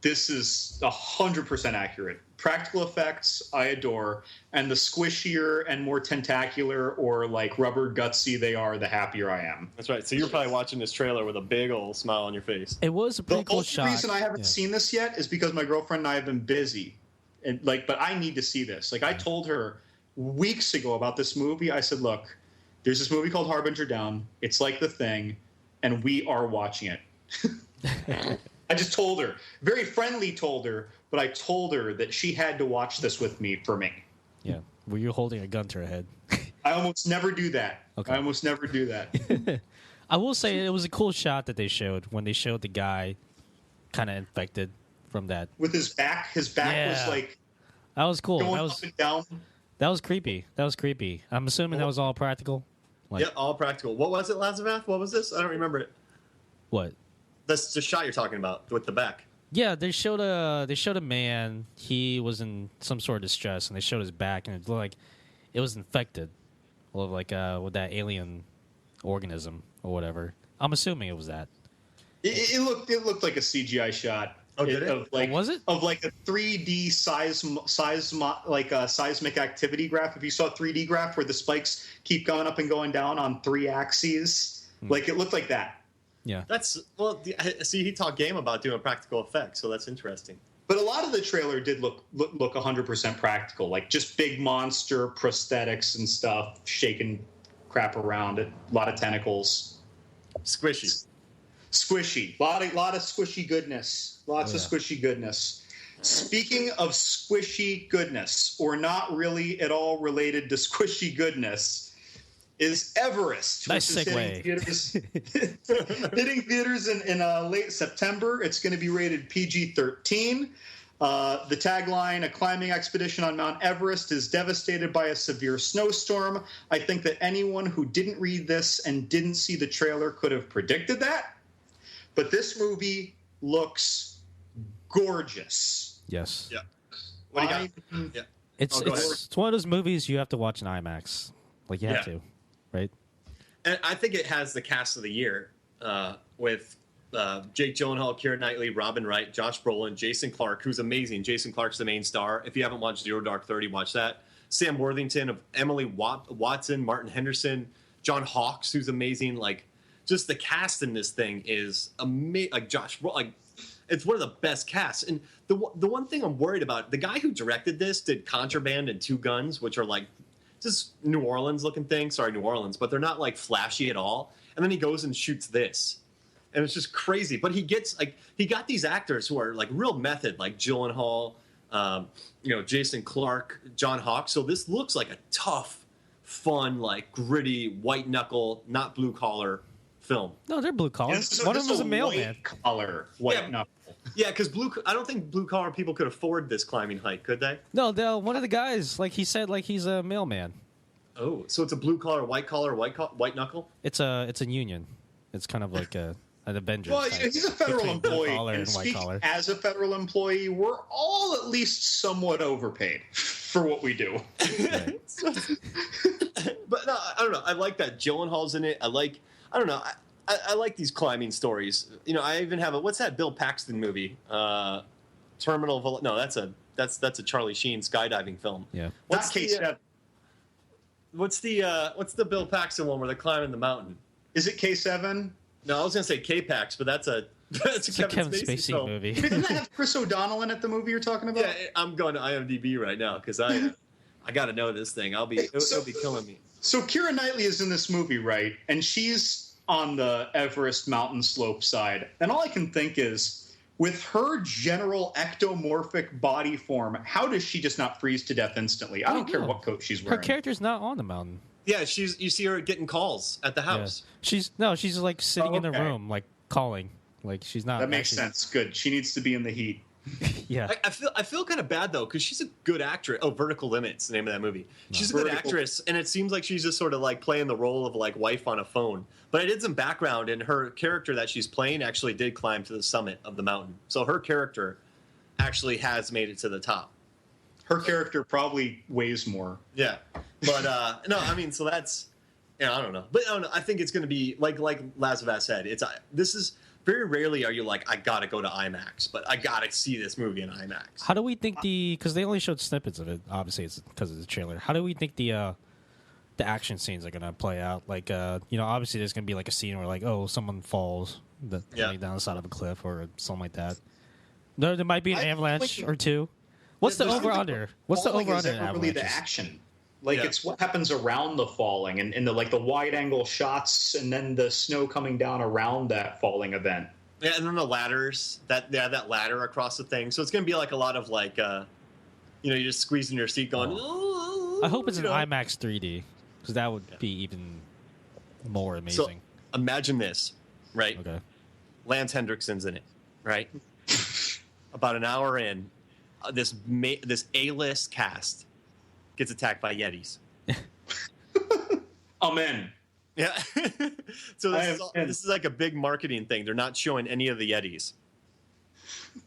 This is 100% accurate. Practical effects, I adore. And the squishier and more tentacular or like rubber gutsy they are, the happier I am. That's right. So you're probably watching this trailer with a big old smile on your face. It was a pretty The cool only shot. reason I haven't seen this yet is because my girlfriend and I have been busy. And but I need to see this. Like I told her weeks ago about this movie. I said, look, there's this movie called Harbinger Down. It's like The Thing, and we are watching it. I just told her, very friendly told her, but I told her that she had to watch this with me for me. Yeah. Were you holding a gun to her head? I almost never do that. Okay. I almost never do that. I will say it was a cool shot that they showed when they showed the guy kind of infected from that. With his back was like That was cool. going That up was and down. that was creepy. That was creepy. I'm assuming that was all practical. Like, Yeah, all practical. What was it, Lazareth? What was this? I don't remember it. what? That's the shot you're talking about with the back. Yeah, they showed a man. He was in some sort of distress, and they showed his back, and it looked like it was infected, or like with that alien organism or whatever. I'm assuming it was that. It looked like a CGI shot. Oh, did it? Of like, was it? Of like a 3D seismic activity graph. If you saw a 3D graph where the spikes keep going up and going down on 3 axes, like it looked like that. Yeah. See, he talked game about doing practical effects, so that's interesting. But a lot of the trailer did look 100% practical, like just big monster prosthetics and stuff, shaking crap around it, a lot of tentacles. Squishy. Squishy. Lot of squishy goodness. Lots of squishy goodness. Speaking of squishy goodness, or not really at all related to squishy goodness, is Everest. Nice which is hitting theaters in late September. It's going to be rated PG-13. The tagline, a climbing expedition on Mount Everest is devastated by a severe snowstorm. I think that anyone who didn't read this and didn't see the trailer could have predicted that. But this movie looks gorgeous. Yes. Yeah. What do you got? Yeah. It's one of those movies you have to watch in IMAX. Like, you have to, right? And I think it has the cast of the year with Jake Gyllenhaal, Keira Knightley, Robin Wright, Josh Brolin, Jason Clarke, who's amazing. Jason Clarke's the main star. If you haven't watched Zero Dark 30, watch that. Sam Worthington, of Emily Watson, Martin Henderson, John Hawkes, who's amazing. Like, just the cast in this thing is amazing. Like, it's one of the best casts. And the one thing I'm worried about, the guy who directed this did Contraband and Two Guns, which are like just New Orleans looking things. Sorry, New Orleans, but they're not like flashy at all. And then he goes and shoots this. And it's just crazy. But he got these actors who are like real method, like Gyllenhaal, Jason Clarke, John Hawkes. So this looks like a tough, fun, like gritty, white knuckle, not blue collar film. No, they're blue collar. One of them was a mailman. White knuckle. Yeah, because I don't think blue collar people could afford this climbing hike, could they? No, one of the guys, like he said, like he's a mailman. Oh, so it's a blue collar, white knuckle? It's a union. It's kind of like an Avengers. Well, he's a federal employee, and collar. As a federal employee, we're all at least somewhat overpaid for what we do. Right. But no, I don't know. I like that Gyllenhaal's in it. I don't know. I like these climbing stories. You know, I even have what's that Bill Paxton movie? Terminal. No, that's a Charlie Sheen skydiving film. Yeah. What's K7? What's the Bill Paxton one where they're climbing the mountain? Is it K7? No, I was gonna say K-Pax, but that's a Kevin Spacey film. movie. Doesn't that have Chris O'Donnell in it? The movie you're talking about? Yeah, I'm going to IMDb right now because I got to know this thing. It'll be killing me. So Keira Knightley is in this movie, right? And she's on the Everest mountain slope side. And all I can think is, with her general ectomorphic body form, how does she just not freeze to death instantly? I don't care what coat she's wearing. Her character's not on the mountain. Yeah, you see her getting calls at the house. Yeah. She's like sitting in the room, like calling. Like she's not. That makes sense. Good. She needs to be in the heat. Yeah. I feel kind of bad though because she's a good actress. Oh, Vertical Limit's the name of that movie. She's a good actress, and it seems like she's just sort of like playing the role of like wife on a phone. But I did some background, and her character that she's playing actually did climb to the summit of the mountain. So her character actually has made it to the top. Her character probably weighs more. Yeah, but no, I mean, so that's I don't know, but I don't know. I think it's going to be like Lazavas said. This is. Very rarely are you like, I gotta go to IMAX, but I gotta see this movie in IMAX. How do we think because they only showed snippets of it, obviously it's because of the trailer. How do we think the action scenes are gonna play out? Like, obviously there's gonna be like a scene where like, oh, someone falls down the side of a cliff or something like that. There might be an avalanche or two. What's the over-under? What's the over-under in avalanches? Really the action. Like, it's what happens around the falling and the wide angle shots and then the snow coming down around that falling event. Yeah, and then the ladders, that ladder across the thing. So it's going to be like a lot of like, you're just squeezing your seat going, I hope it's an IMAX 3D because that would be even more amazing. So imagine this, right? Okay. Lance Hendrickson's in it, right? About an hour in, this A-list cast gets attacked by Yetis. Amen. Yeah. So this is like a big marketing thing. They're not showing any of the Yetis.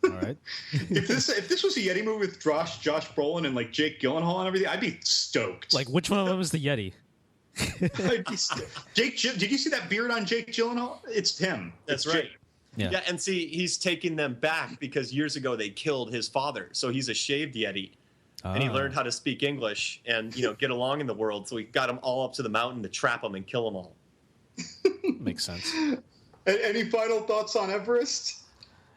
All right. If this was a Yeti movie with Josh Brolin and like Jake Gyllenhaal and everything, I'd be stoked. Like, which one of them is the Yeti? I'd be did you see that beard on Jake Gyllenhaal? It's him. That's it's right. Jake. Yeah, and see, he's taking them back because years ago they killed his father. So he's a shaved Yeti. And he learned how to speak English and, get along in the world. So he got them all up to the mountain to trap them and kill them all. Makes sense. Any final thoughts on Everest?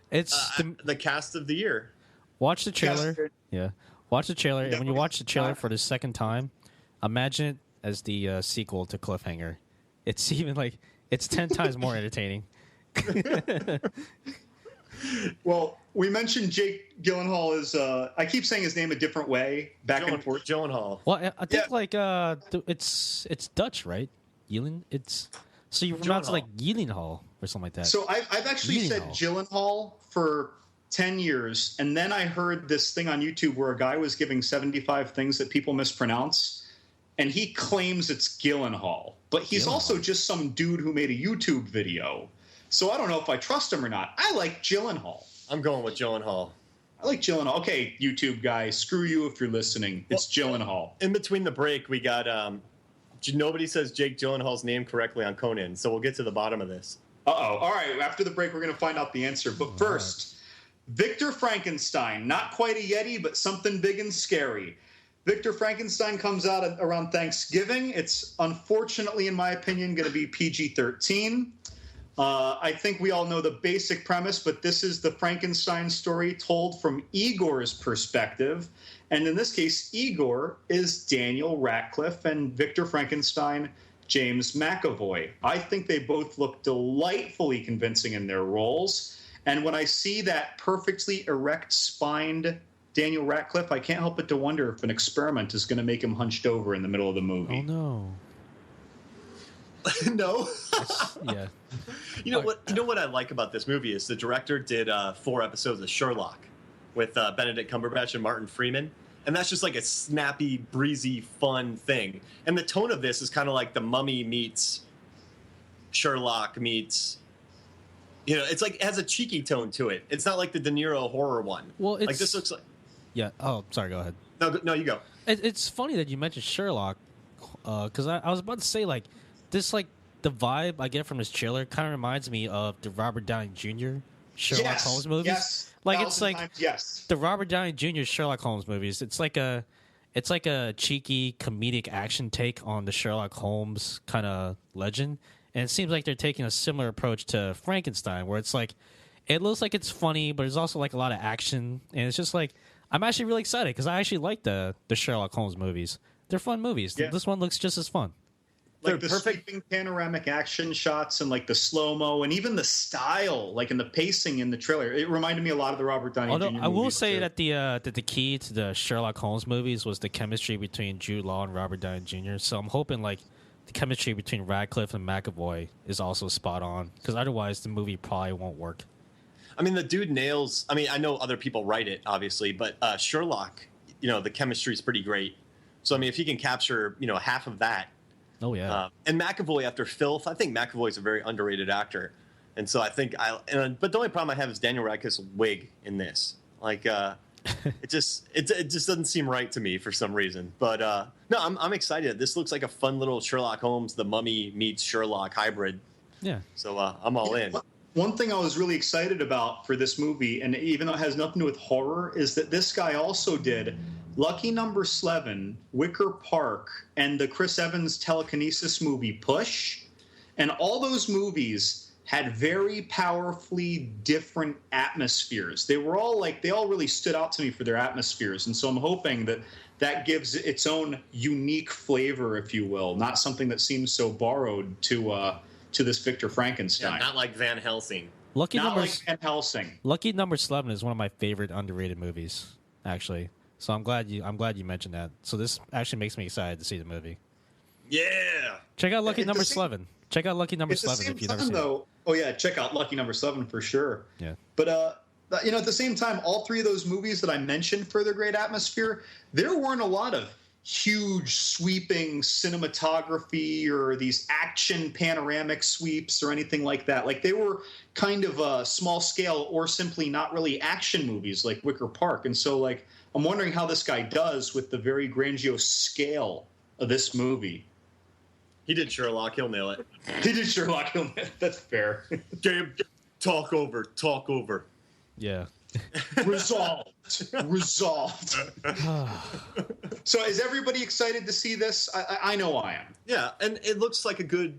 It's the cast of the year. Watch the trailer. Yeah. Watch the trailer. And when you watch the trailer for the second time, imagine it as the sequel to Cliffhanger. It's even like, it's 10 times more entertaining. Well, we mentioned Jake Gyllenhaal is. I keep saying his name a different way, back and forth. Gyllenhaal. Well, I think it's Dutch, right? Yellen. It's so you pronounce it like Gyllenhaal or something like that. So I've actually said Gyllenhaal for 10 years, and then I heard this thing on YouTube where a guy was giving 75 things that people mispronounce, and he claims it's Gyllenhaal, but he's also just some dude who made a YouTube video. So I don't know if I trust him or not. I like Gyllenhaal. I'm going with Gyllenhaal. I like Gyllenhaal. Okay, YouTube guy, screw you if you're listening. It's Gyllenhaal. In between the break, we got nobody says Jake Gyllenhaal's name correctly on Conan, so we'll get to the bottom of this. Uh-oh. All right, after the break, we're going to find out the answer. But first, Victor Frankenstein. Not quite a Yeti, but something big and scary. Victor Frankenstein comes out around Thanksgiving. It's unfortunately, in my opinion, going to be PG-13. I think we all know the basic premise, but this is the Frankenstein story told from Igor's perspective. And in this case, Igor is Daniel Radcliffe and Victor Frankenstein, James McAvoy. I think they both look delightfully convincing in their roles. And when I see that perfectly erect-spined Daniel Radcliffe, I can't help but to wonder if an experiment is going to make him hunched over in the middle of the movie. Oh, no. No. Yeah. You know what I like about this movie is the director did 4 episodes of Sherlock with Benedict Cumberbatch and Martin Freeman. And that's just like a snappy, breezy, fun thing. And the tone of this is kind of like The Mummy meets Sherlock meets... it's like it has a cheeky tone to it. It's not like the De Niro horror one. Well, it's... Like this looks like... Yeah. Oh, sorry. Go ahead. No, you go. It's funny that you mentioned Sherlock, because I was about to say, like, this, like, the vibe I get from this trailer kind of reminds me of the Robert Downey Jr. Sherlock Holmes movies. Yes. Like, it's like yes. The Robert Downey Jr. Sherlock Holmes movies. It's like a cheeky comedic action take on the Sherlock Holmes kind of legend. And it seems like they're taking a similar approach to Frankenstein, where it's like, it looks like it's funny, but there's also like a lot of action. And it's just like, I'm actually really excited because I actually like the Sherlock Holmes movies. They're fun movies. Yeah. This one looks just as fun. Like the sweeping panoramic action shots and like the slow-mo and even the style, like in the pacing in the trailer. It reminded me a lot of the Robert Downey Jr. I will say too. that the key to the Sherlock Holmes movies was the chemistry between Jude Law and Robert Downey Jr. So I'm hoping like the chemistry between Radcliffe and McAvoy is also spot on, because otherwise the movie probably won't work. I mean, the dude nails... I mean, I know other people write it, obviously, but Sherlock, the chemistry is pretty great. So, I mean, if he can capture, half of that... Oh, yeah. And McAvoy after Filth, I think McAvoy's a very underrated actor. And so I think... but the only problem I have is Daniel Radcliffe's wig in this. Like, it just doesn't seem right to me for some reason. But, no, I'm excited. This looks like a fun little Sherlock Holmes, The Mummy meets Sherlock hybrid. Yeah. So I'm all in. One thing I was really excited about for this movie, and even though it has nothing to do with horror, is that this guy also did Lucky Number 11, Wicker Park, and the Chris Evans telekinesis movie Push. And all those movies had very powerfully different atmospheres. They all really stood out to me for their atmospheres. And so I'm hoping that gives its own unique flavor, if you will, not something that seems so borrowed to this Victor Frankenstein. Yeah, not like Van Helsing. Lucky Not like Van Helsing. Lucky Number 11 is one of my favorite underrated movies, actually. So I'm glad you mentioned that. So this actually makes me excited to see the movie. Yeah. Check out Lucky Number 11. Check out Lucky Number 11 if you've never seen it. Oh yeah, check out Lucky Number 11 for sure. Yeah. But at the same time, all 3 of those movies that I mentioned for their great atmosphere, there weren't a lot of huge sweeping cinematography or these action panoramic sweeps or anything like that. Like they were kind of small scale or simply not really action movies like Wicker Park. And so like I'm wondering how this guy does with the very grandiose scale of this movie. He did Sherlock. He'll nail it. He did Sherlock. He'll nail it. That's fair. Gabe, talk over. Yeah. Resolved. So is everybody excited to see this? I know I am. Yeah, and it looks like a good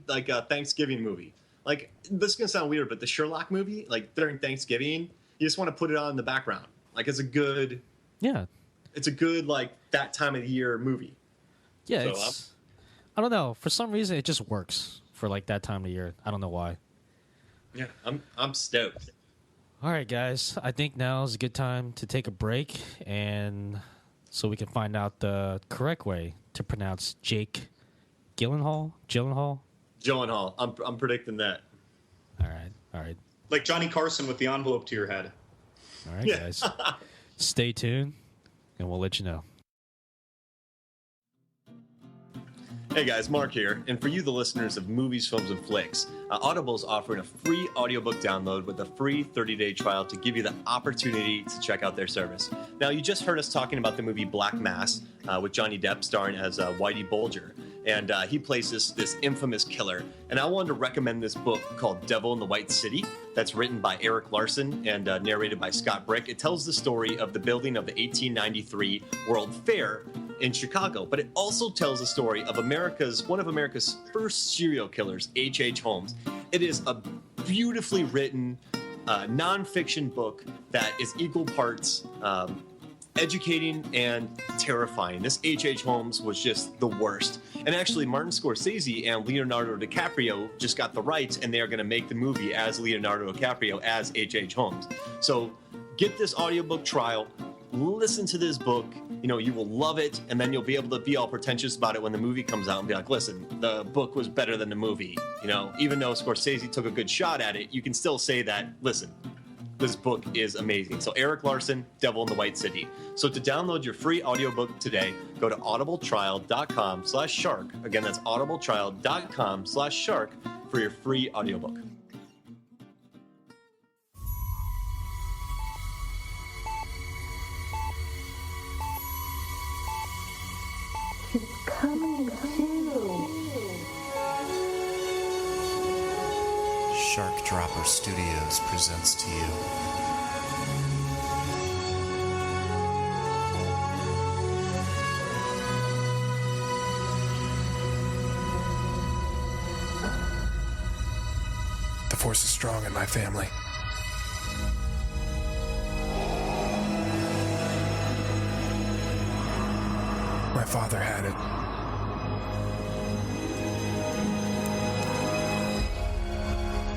Thanksgiving movie. Like, this is going to sound weird, but the Sherlock movie, like during Thanksgiving, you just want to put it on in the background. Like, it's a good... Yeah. It's a good, like, that time of the year movie. Yeah, so, I don't know. For some reason, it just works for, like, that time of the year. I don't know why. Yeah, I'm stoked. All right, guys. I think now is a good time to take a break, and so we can find out the correct way to pronounce Jake Gyllenhaal. Gyllenhaal. I'm predicting that. All right, Like Johnny Carson with the envelope to your head. all right, guys. Stay tuned, and we'll let you know. Hey guys, Mark here, and for you, the listeners of Movies, Films, and Flicks, Audible's offering a free audiobook download with a free 30-day trial to give you the opportunity to check out their service. Now, you just heard us talking about the movie Black Mass with Johnny Depp starring as Whitey Bulger, and he plays this infamous killer. And I wanted to recommend this book called Devil in the White City that's written by Eric Larson and narrated by Scott Brick. It tells the story of the building of the 1893 World Fair in Chicago, but it also tells the story of one of America's first serial killers, H.H. Holmes. It is a beautifully written nonfiction book that is equal parts educating and terrifying. This H.H. Holmes was just the worst. And actually, Martin Scorsese and Leonardo DiCaprio just got the rights, and they are going to make the movie as Leonardo DiCaprio as H.H. Holmes. So get this audiobook trial, listen to this book. You will love it, and then you'll be able to be all pretentious about it when the movie comes out and be like, listen, the book was better than the movie. Even though Scorsese took a good shot at it, you can still say that, listen, this book is amazing. So Eric Larson, Devil in the White City. So to download your free audiobook today, go to audibletrial.com/shark. Again, that's audibletrial.com/shark for your free audiobook. Coming too. Shark Dropper Studios presents to you The Force is strong in my family. My father had it.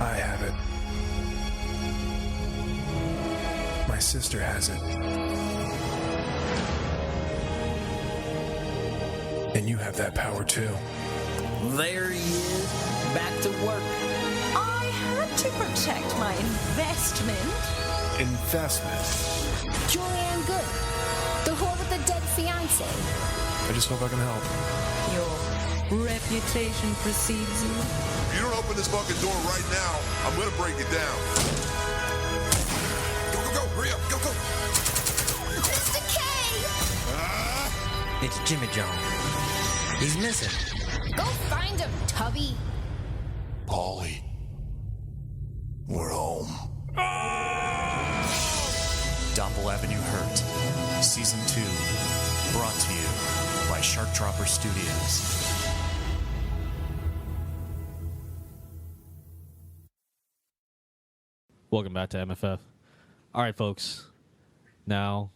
I have it. My sister has it. And you have that power too. There he is, back to work. I had to protect my investment. Investment? Julianne Good, the whore with the dead fiancé. I just hope I can help. Your reputation precedes you. If you don't open this fucking door right now, I'm gonna break it down. Go, go, go! Hurry up! Go, go! Mr. K! It's Jimmy John. He's missing. Go find him, Tubby. Paulie, we're home. Doppel Avenue Hurt, Season 2, brought to you by Shark Dropper Studios. Welcome back to MFF. All right, folks. Now,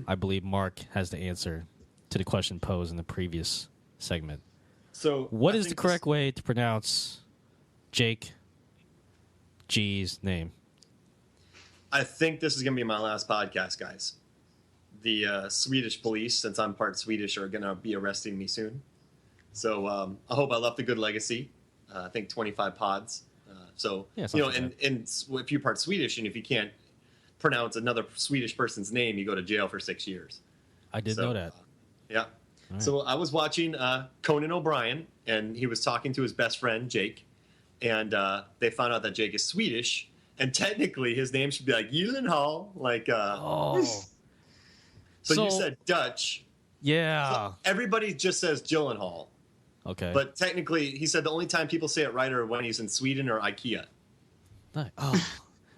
I believe Mark has the answer to the question posed in the previous segment. So, what is the correct way to pronounce Jake G's name? I think this is going to be my last podcast, guys. The Swedish police, since I'm part Swedish, are going to be arresting me soon. So I hope I left a good legacy. I think 25 pods. And if you're part Swedish and if you can't pronounce another Swedish person's name, you go to jail for 6 years. I did know that. Yeah. Right. So I was watching Conan O'Brien, and he was talking to his best friend, Jake. And they found out that Jake is Swedish. And technically, his name should be like Gyllenhaal. So you said Dutch. Yeah. So everybody just says Gyllenhaal. Okay. But technically, he said the only time people say it right are when he's in Sweden or IKEA. Oh.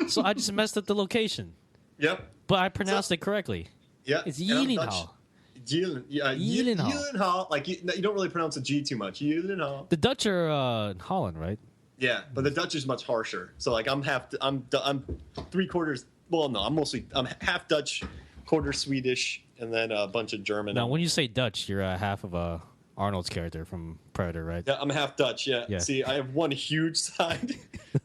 So I just messed up the location. Yep. But I pronounced it correctly. Yeah. It's Gyllenhaal. Gyllenhaal. Like, you don't really pronounce a G too much. Gyllenhaal. The Dutch are in Holland, right? Yeah, but the Dutch is much harsher. So, like, I'm three quarters. Well, no, I'm half Dutch, quarter Swedish, and then a bunch of German. Now, when you say Dutch, you're half of Arnold's character from Predator, right? Yeah, I'm half Dutch. Yeah. Yeah. See, I have one huge side.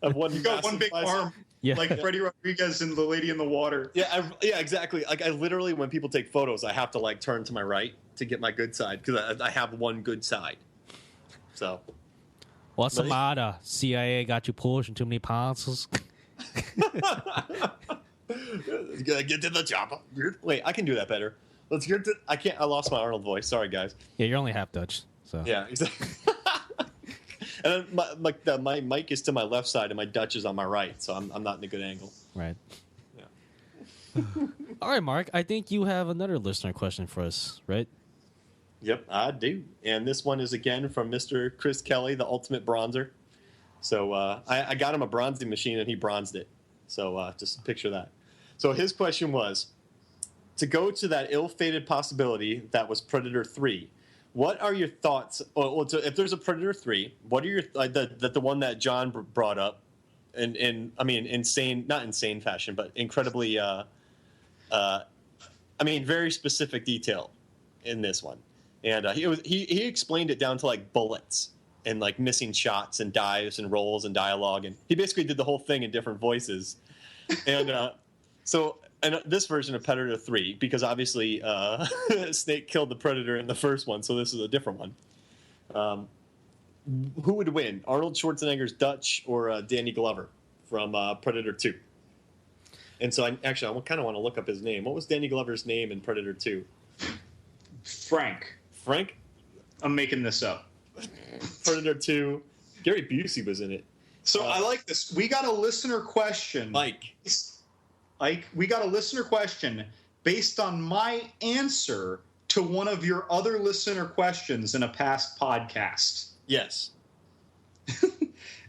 I have one. You got one big arm. Yeah. Like Freddie Rodriguez in The Lady in the Water. Yeah, yeah, exactly. Like I literally, when people take photos, I have to like turn to my right to get my good side because I have one good side. So, What's the matter? CIA got you pushing too many parcels. get to the chopper. Wait, I can do that better. Let's get to. I can't. I lost my Arnold voice. Sorry, guys. Yeah, you're only half Dutch, so Yeah, exactly. And then my mic is to my left side and my Dutch is on my right, so I'm not in a good angle. right. Yeah. All right, Mark. I think you have another listener question for us, right? Yep, I do. And this one is again from Mr. Chris Kelly, the ultimate bronzer. So I got him a bronzing machine and he bronzed it. So just picture that. So his question was, to go to that ill-fated possibility that was Predator 3, what are your thoughts? Well, so if there's a Predator 3, what are your the one that John brought up, in I mean not insane fashion, but incredibly, very specific detail in this one, and he explained it down to like bullets and like missing shots and dives and rolls and dialogue, and he basically did the whole thing in different voices, and And this version of Predator 3, because obviously Snake killed the Predator in the first one, so this is a different one. Who would win, Arnold Schwarzenegger's Dutch or Danny Glover from Predator 2? And so I kind of want to look up his name. What was Danny Glover's name in Predator 2? Frank. Frank? I'm making this up. Predator 2. Gary Busey was in it. So I like this. We got a listener question. Ike, we got a listener question based on my answer to one of your other listener questions in a past podcast. Yes.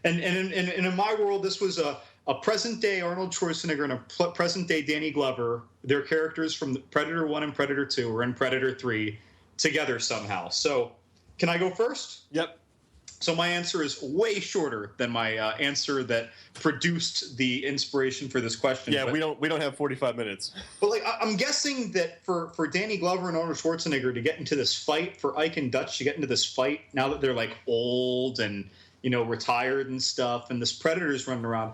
and in my world, this was a present-day Arnold Schwarzenegger and a present-day Danny Glover. Their characters from Predator 1 and Predator 2 were in Predator 3 together somehow. So can I go first? Yep. So my answer is way shorter than my answer that produced the inspiration for this question. Yeah, we don't have 45 minutes. But like, I'm guessing that for Danny Glover and Arnold Schwarzenegger to get into this fight, for Ike and Dutch to get into this fight, now that they're like old and retired and stuff, and this Predator's running around,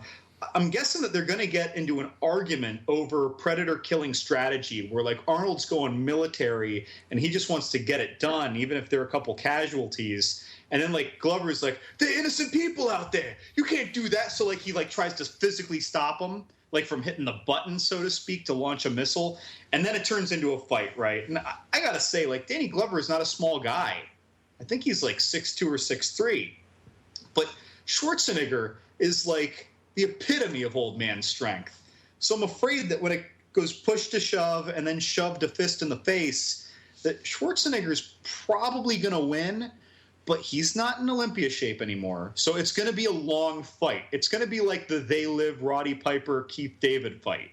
I'm guessing that they're going to get into an argument over Predator killing strategy, where like Arnold's going military and he just wants to get it done, even if there are a couple casualties. And then like Glover's like, the innocent people out there, you can't do that. So like he like tries to physically stop them, like from hitting the button, so to speak, to launch a missile. And then it turns into a fight, right? And I gotta say, like, Danny Glover is not a small guy. I think he's like 6'2" or 6'3". But Schwarzenegger is like the epitome of old man strength. So I'm afraid that when it goes push to shove and then shove to fist in the face, that Schwarzenegger's probably going to win, but he's not in Olympia shape anymore. So it's going to be a long fight. It's going to be like the They Live Roddy Piper, Keith David fight.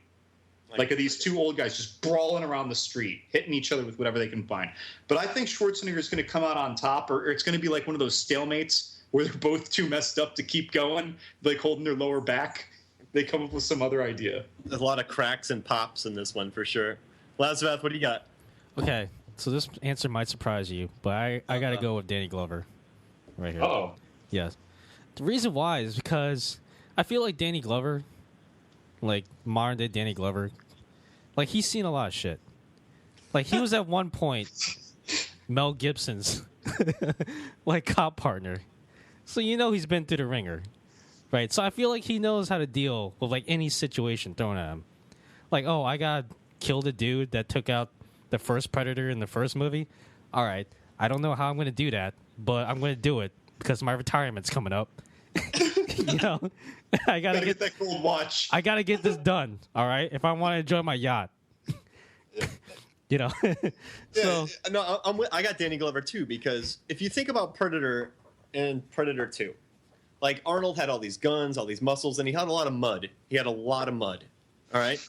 Like these two old guys just brawling around the street, hitting each other with whatever they can find. But I think Schwarzenegger's going to come out on top, or it's going to be like one of those stalemates where they're both too messed up to keep going, like holding their lower back. They come up with some other idea. There's a lot of cracks and pops in this one for sure. Lazarus, what do you got? Okay, so this answer might surprise you, but I got to go with Danny Glover right here. Oh. Yes. The reason why is because I feel like Danny Glover, like modern-day Danny Glover, like he's seen a lot of shit. Like he was at one point Mel Gibson's like cop partner. So he's been through the ringer. Right? So I feel like he knows how to deal with like any situation thrown at him. Like, oh, I got killed a dude that took out the first Predator in the first movie. All right. I don't know how I'm going to do that, but I'm going to do it because my retirement's coming up. I got to get that gold watch. I got to get this done, all right? If I want to enjoy my yacht. So no, I got Danny Glover too, because if you think about Predator and Predator 2, like Arnold had all these guns, all these muscles, and he had a lot of mud. All right?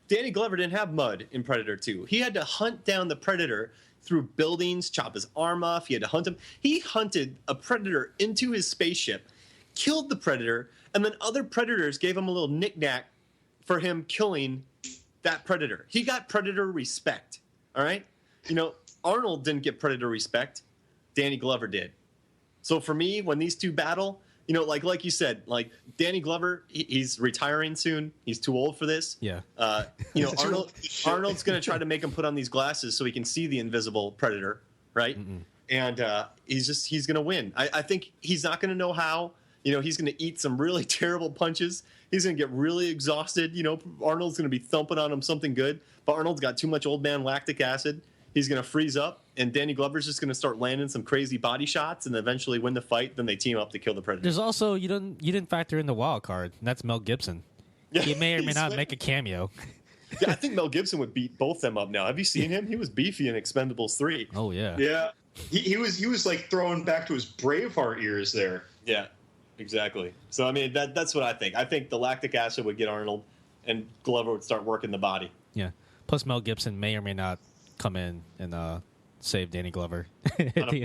Danny Glover didn't have mud in Predator 2. He had to hunt down the Predator through buildings, chop his arm off. He had to hunt him. He hunted a Predator into his spaceship, killed the Predator, and then other Predators gave him a little knick-knack for him killing that Predator. He got Predator respect, all right? Arnold didn't get Predator respect. Danny Glover did. So for me, when these two battle, you know, like you said, like Danny Glover, he's retiring soon. He's too old for this. Yeah. You know, Arnold's going to try to make him put on these glasses so he can see the invisible predator, right? Mm-mm. And he's going to win. I think he's not going to know how. You know, he's going to eat some really terrible punches. He's going to get really exhausted. You know, Arnold's going to be thumping on him something good, but Arnold's got too much old man lactic acid. He's going to freeze up, and Danny Glover's just going to start landing some crazy body shots and eventually win the fight. Then they team up to kill the predator. There's also you didn't factor in the wild card, and that's Mel Gibson. Yeah, He may or may not make a cameo. Yeah, I think Mel Gibson would beat both them up now. Have you seen him? He was beefy in Expendables 3. Oh yeah. Yeah, he was like throwing back to his Braveheart years there. Yeah, exactly. So I mean, that's what I think. I think the lactic acid would get Arnold, and Glover would start working the body. Yeah. Plus, Mel Gibson may or may not come in and save Danny Glover.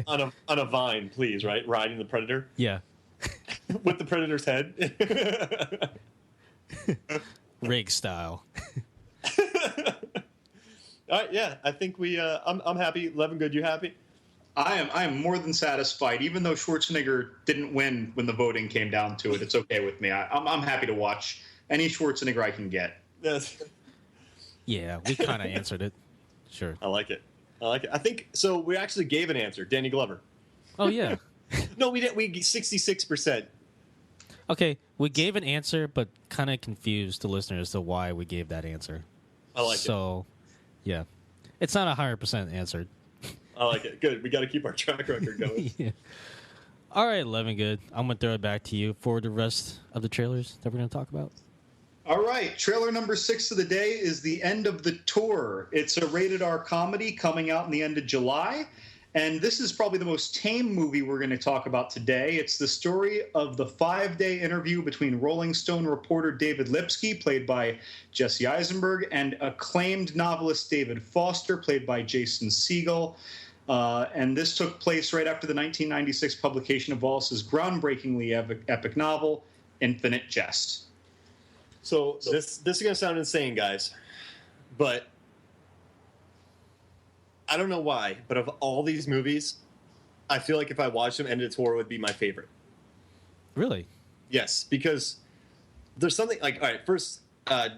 on a vine, please, right? Riding the predator. Yeah. With the predator's head. Rig style. All right, yeah. I think I'm happy. Levingood, you happy? I am more than satisfied. Even though Schwarzenegger didn't win when the voting came down to it, it's okay with me. I'm happy to watch any Schwarzenegger I can get. Yes. Yeah, we kind of answered it. Sure. I like it. I think so. We actually gave an answer. Danny Glover. Oh yeah. No, we didn't. We 66%. Okay, we gave an answer, but kind of confused the listeners as to why we gave that answer. I like it. So, yeah, it's not 100% answered. I like it. Good. We got to keep our track record going. Yeah. All right, Levingood. I'm gonna throw it back to you for the rest of the trailers that we're gonna talk about. All right, trailer number 6 of the day is The End of the Tour. It's a rated R comedy coming out in the end of July. And this is probably the most tame movie we're going to talk about today. It's the story of the 5-day interview between Rolling Stone reporter David Lipsky, played by Jesse Eisenberg, and acclaimed novelist David Foster, played by Jason Segel. And this took place right after the 1996 publication of Wallace's groundbreakingly epic novel, Infinite Jest. So this is going to sound insane, guys, but I don't know why, but of all these movies, I feel like if I watched them, End of the Tour would be my favorite. Really? Yes, because there's something like, all right, first, I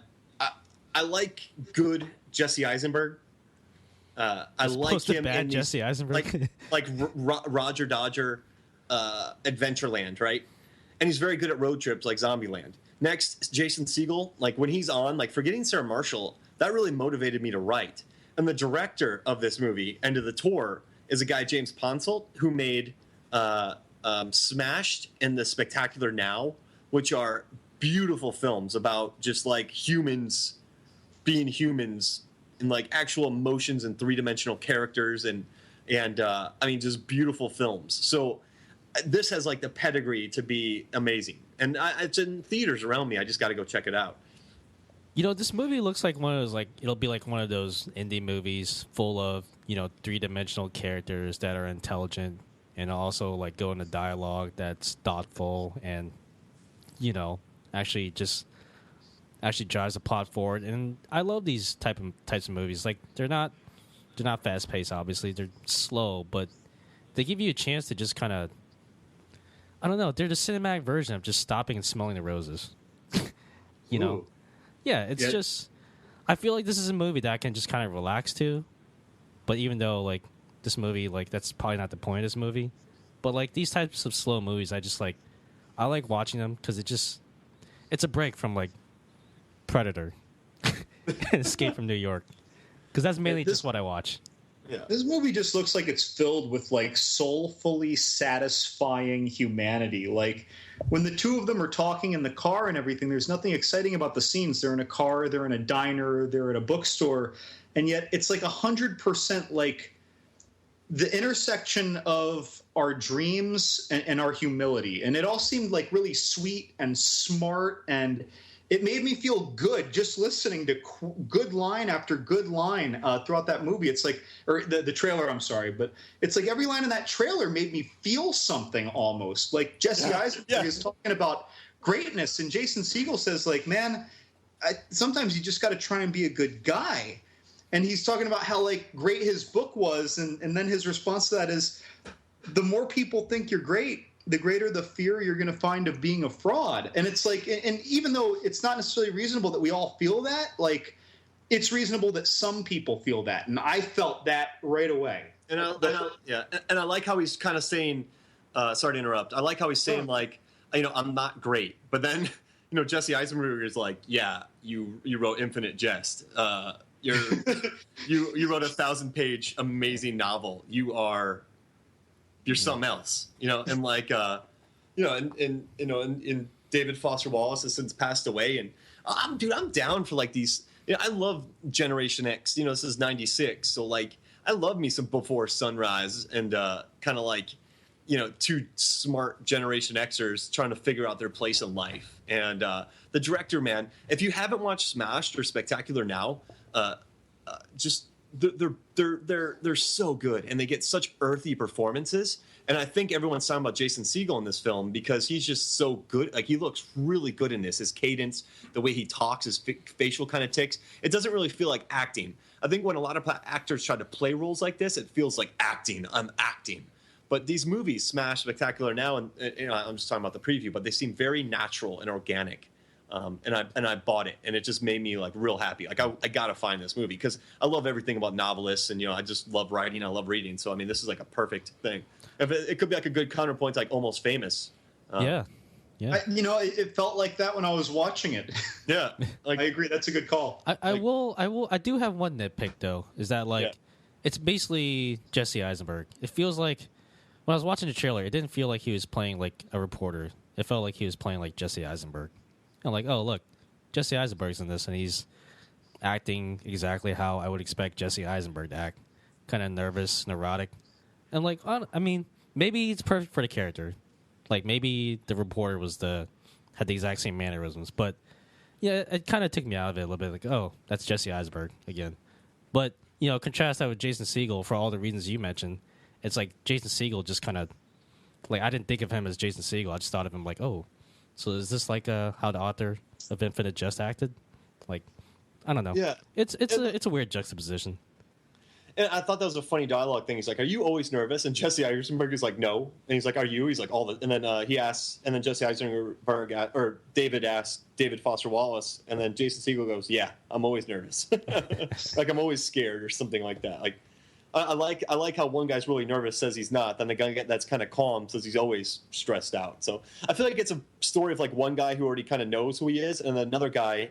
like good Jesse Eisenberg. I like him bad in these, Jesse Eisenberg. like Roger Dodger, Adventureland, right? And he's very good at road trips like Zombieland. Next, Jason Segel, like when he's on, like Forgetting Sarah Marshall, that really motivated me to write. And the director of this movie, End of the Tour, is a guy, James Ponsoldt, who made Smashed and The Spectacular Now, which are beautiful films about just like humans being humans and like actual emotions and three-dimensional characters and I mean, just beautiful films. So this has like the pedigree to be amazing. And it's in theaters around me. I just got to go check it out. You know, this movie looks like one of those, like, it'll be like one of those indie movies full of, you know, three-dimensional characters that are intelligent and also, like, go into dialogue that's thoughtful and, you know, actually drives the plot forward. And I love these types of movies. Like, they're not fast-paced, obviously. They're slow, but they give you a chance to just kind of, I don't know, they're the cinematic version of just stopping and smelling the roses. You know? Ooh. Yeah, it's just, I feel like this is a movie that I can just kind of relax to. But even though, like, this movie, like, that's probably not the point of this movie. But, like, these types of slow movies, I like watching them because it's a break from, like, Predator and Escape from New York. Because that's mainly just what I watch. Yeah. This movie just looks like it's filled with like soulfully satisfying humanity. Like when the two of them are talking in the car and everything, there's nothing exciting about the scenes. They're in a car, they're in a diner, they're at a bookstore, and yet it's like 100% like the intersection of our dreams and our humility. And it all seemed like really sweet and smart, and it made me feel good just listening to good line after good line throughout that movie. It's like, or the trailer, I'm sorry, but it's like every line in that trailer made me feel something almost. Like Jesse Eisenberg is talking about greatness, and Jason Segel says, like, man, sometimes you just got to try and be a good guy. And he's talking about how like great his book was, and then his response to that is, the more people think you're great, the greater the fear you're going to find of being a fraud. And it's like, and even though it's not necessarily reasonable that we all feel that, like, it's reasonable that some people feel that. And I felt that right away. And I like how he's kind of saying, sorry to interrupt. I like how he's saying, like, I'm not great. But then, Jesse Eisenberg is like, yeah, you wrote Infinite Jest. You wrote a 1,000-page amazing novel. You're something else, and like, and David Foster Wallace has since passed away. And I'm down for like these, I love Generation X, this is 96. So like, I love me some Before Sunrise and kind of like, two smart Generation Xers trying to figure out their place in life. And the director, man, if you haven't watched Smashed or Spectacular Now, just they're so good, and they get such earthy performances. And I think everyone's talking about Jason Segel in this film because he's just so good. Like, he looks really good in this. His cadence, the way he talks, his facial kind of tics. It doesn't really feel like acting. I think when a lot of actors try to play roles like this, it feels like acting. I'm acting. But these movies, Smash, Spectacular Now, and I'm just talking about the preview, but they seem very natural and organic. And I bought it, and it just made me like real happy. Like, I gotta find this movie because I love everything about novelists, and I just love writing. I love reading. So I mean, this is like a perfect thing. If it could be like a good counterpoint to like Almost Famous. Yeah. It felt like that when I was watching it. Yeah, like, I agree. That's a good call. I do have one nitpick though. Is that like it's basically Jesse Eisenberg. It feels like when I was watching the trailer, it didn't feel like he was playing like a reporter. It felt like he was playing like Jesse Eisenberg. I'm like, oh, look, Jesse Eisenberg's in this, and he's acting exactly how I would expect Jesse Eisenberg to act. Kind of nervous, neurotic. And, like, I mean, maybe it's perfect for the character. Like, maybe the reporter had the exact same mannerisms. But, yeah, it kind of took me out of it a little bit. Like, oh, that's Jesse Eisenberg again. But, contrast that with Jason Segel for all the reasons you mentioned. It's like Jason Segel just kind of, like, I didn't think of him as Jason Segel. I just thought of him like, oh, so is this like how the author of Infinite Jest acted? Like, I don't know. Yeah, it's a weird juxtaposition. And I thought that was a funny dialogue thing. He's like, "Are you always nervous?" And Jesse Eisenberg is like, "No." And he's like, "Are you?" He's like, "All the." And then he asks, and then Jesse Eisenberg or David asks David Foster Wallace, and then Jason Segel goes, "Yeah, I'm always nervous. Like, I'm always scared or something like that." Like, I like how one guy's really nervous, says he's not. Then the guy that's kind of calm says he's always stressed out. So I feel like it's a story of like one guy who already kind of knows who he is, and then another guy,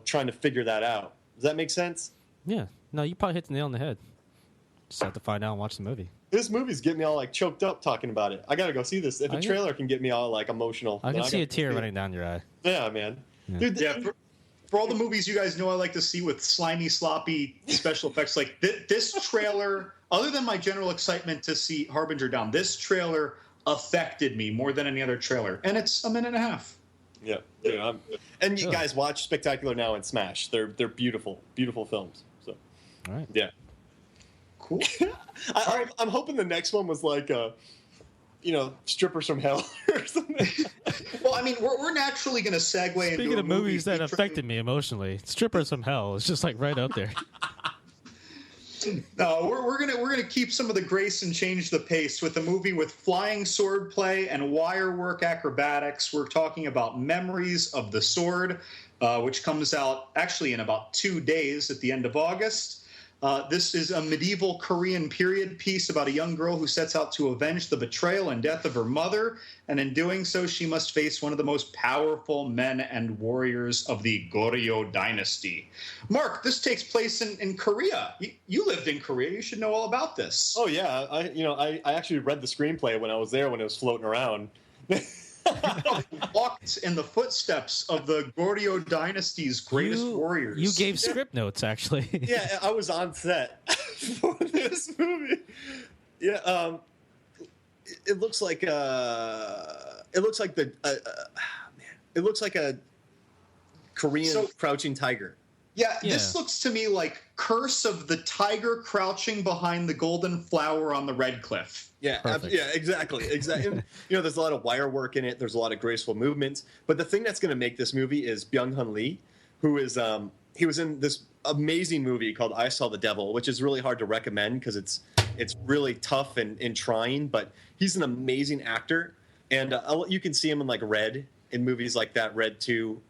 trying to figure that out. Does that make sense? Yeah. No, you probably hit the nail on the head. Just have to find out and watch the movie. This movie's getting me all like choked up talking about it. I gotta go see this. If a trailer can get me all like emotional, I can see a tear running down your eye. Yeah, man. Yeah. Dude, yeah. For all the movies you guys know I like to see with slimy, sloppy special effects, like this trailer, other than my general excitement to see Harbinger down, this trailer affected me more than any other trailer. And it's a minute and a half. Yeah. And you guys watch Spectacular Now and Smash. They're beautiful, beautiful films. So, all right. Yeah. Cool. I'm hoping the next one was like Strippers from Hell or something. Well, I mean, we're naturally going to segue into Speaking of movies that affected me emotionally, Strippers from Hell is just like right up there. No, we're gonna keep some of the grace and change the pace with a movie with flying sword play and wire work acrobatics. We're talking about Memories of the Sword, which comes out actually in about 2 days at the end of August. This is a medieval Korean period piece about a young girl who sets out to avenge the betrayal and death of her mother, and in doing so, she must face one of the most powerful men and warriors of the Goryeo dynasty. Mark, this takes place in Korea. You lived in Korea. You should know all about this. Oh yeah, I actually read the screenplay when I was there when it was floating around. Walked in the footsteps of the Goryeo dynasty's greatest warriors. You gave script notes, actually. Yeah, I was on set for this movie. Yeah, it looks like a Korean crouching tiger. Yeah, this looks to me like Curse of the Tiger Crouching Behind the Golden Flower on the Red Cliff. Yeah, exactly. There's a lot of wire work in it. There's a lot of graceful movements. But the thing that's going to make this movie is Byung-hun Lee, who is he was in this amazing movie called I Saw the Devil, which is really hard to recommend because it's It's really tough and trying, but he's an amazing actor. And you can see him in like Red, in movies like that, Red 2.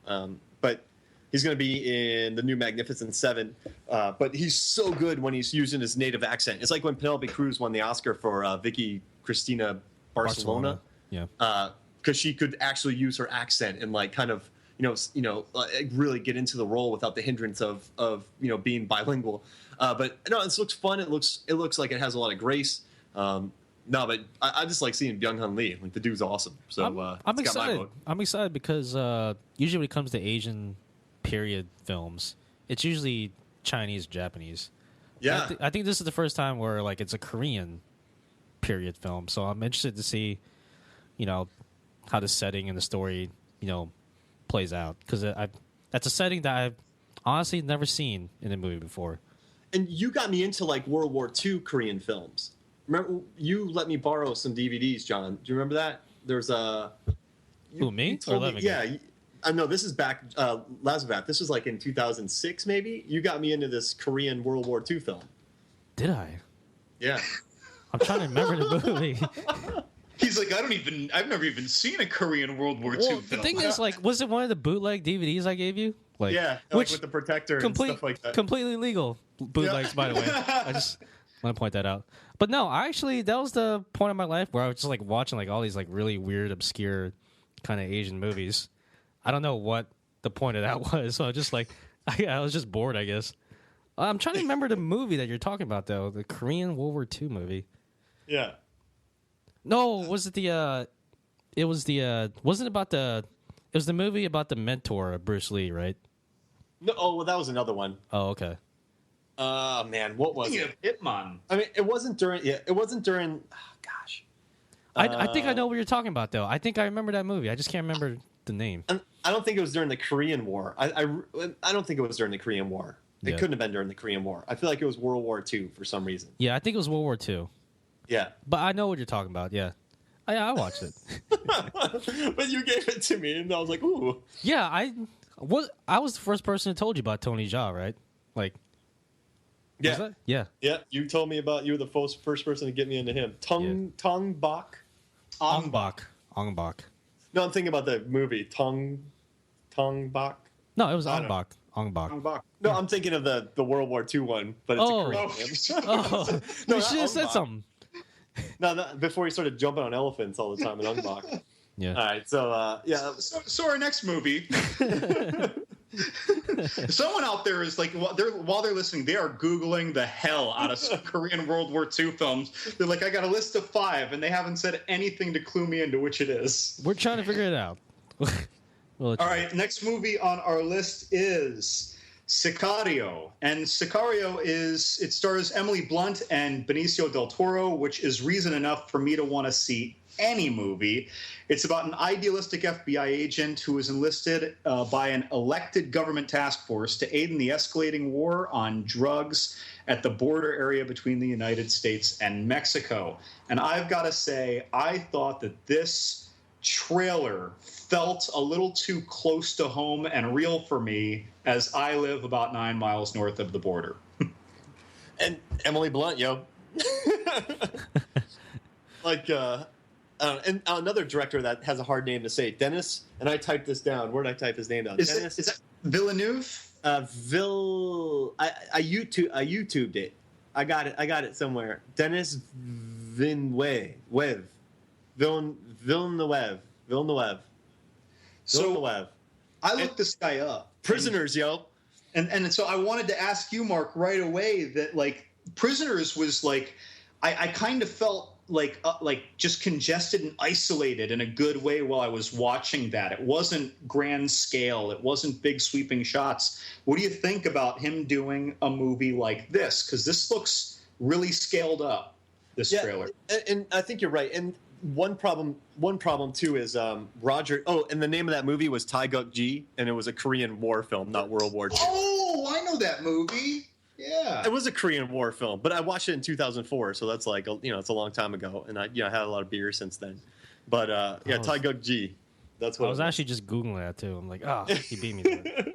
But he's going to be in the new Magnificent Seven. But he's so good when he's using his native accent. It's like when Penelope Cruz won the Oscar for Vicky Cristina Barcelona. Yeah. Because she could actually use her accent and like kind of really get into the role without the hindrance of being bilingual. But no, this looks fun. It looks like it has a lot of grace. No, but I just like seeing Byung-hun Lee. Like the dude's awesome. So I'm excited. I'm excited because usually when it comes to Asian period films, it's usually Chinese, Japanese. Yeah, I think this is the first time where like it's a Korean period film. So I'm interested to see, how the setting and the story, plays out, because that's a setting that I've honestly never seen in a movie before. And you got me into like World War II Korean films. Remember, you let me borrow some DVDs, John. Do you remember that? There's a. Me? Yeah. I know this is back, Lazavat. This was like in 2006, maybe. You got me into this Korean World War II film. Did I? Yeah. I'm trying to remember the movie. He's like, I've never even seen a Korean World War II film. The thing is, like, was it one of the bootleg DVDs I gave you? Like, yeah, which with the protector and stuff like that. Completely legal bootlegs, by the way. I just want to point that out. But no, that was the point of my life where I was just like watching like all these like really weird, obscure kind of Asian movies. I don't know what the point of that was, so I just like I was just bored, I guess. I'm trying to remember the movie that you're talking about though, the Korean World War II movie. Yeah. No, was it the? It was the. Wasn't about the. It was the movie about the mentor of Bruce Lee, right? No, oh, well, that was another one. Oh, okay. Man, what was it? Hitman. I mean, it wasn't during. Yeah, it wasn't during. Oh, gosh. I think I know what you're talking about, though. I think I remember that movie. I just can't remember the name. I don't think it was during the Korean War. I don't think it was during the Korean War. It couldn't have been during the Korean War. I feel like it was World War II for some reason. Yeah, I think it was World War II. Yeah. But I know what you're talking about, yeah. I watched it. But you gave it to me, and I was like, ooh. Yeah, I was the first person who told you about Tony Jaa, right? Like, yeah. Was that? Yeah. Yeah, you told me about, you were the first person to get me into him. Tong Bak? Ong Bak. No, I'm thinking about the movie, Tong Bak. No, it was Ong Bak. Ong Bak. No, I'm thinking of the World War II one, but it's a Korean name. No, you should have said something. No, before he started jumping on elephants all the time in Ong Bak. Yeah. All right, so yeah. So our next movie. Someone out there is like, while they're listening, they are Googling the hell out of some Korean World War II films. They're like, I got a list of 5, and they haven't said anything to clue me into which it is. We're trying to figure it out. All right, next movie on our list is Sicario. And Sicario it stars Emily Blunt and Benicio del Toro, which is reason enough for me to want to see any movie. It's about an idealistic FBI agent who is enlisted by an elected government task force to aid in the escalating war on drugs at the border area between the United States and Mexico. And I've got to say, I thought that this trailer felt a little too close to home and real for me, as I live about 9 miles north of the border. And Emily Blunt, yo. Like, and another director that has a hard name to say, Dennis, and I typed this down. Where did I type his name down? Is that Villeneuve? I YouTubed it. I got it somewhere. Dennis Villeneuve. So I looked this guy up. Prisoners, yo. And so I wanted to ask you, Mark, right away that, like, Prisoners was like, I kind of felt like just congested and isolated in a good way while I was watching that. It wasn't grand scale. It wasn't big sweeping shots. What do you think about him doing a movie like this? Because this looks really scaled up, this trailer. And I think you're right. And one problem too is Roger. Oh, and the name of that movie was Taeguk-ji, and it was a Korean War film, not World War II. Oh, I know that movie. Yeah, it was a Korean War film, but I watched it in 2004, so that's like it's a long time ago, and I had a lot of beer since then. But Taeguk-ji, that's what I was actually just Googling that too. I'm like, he beat me there.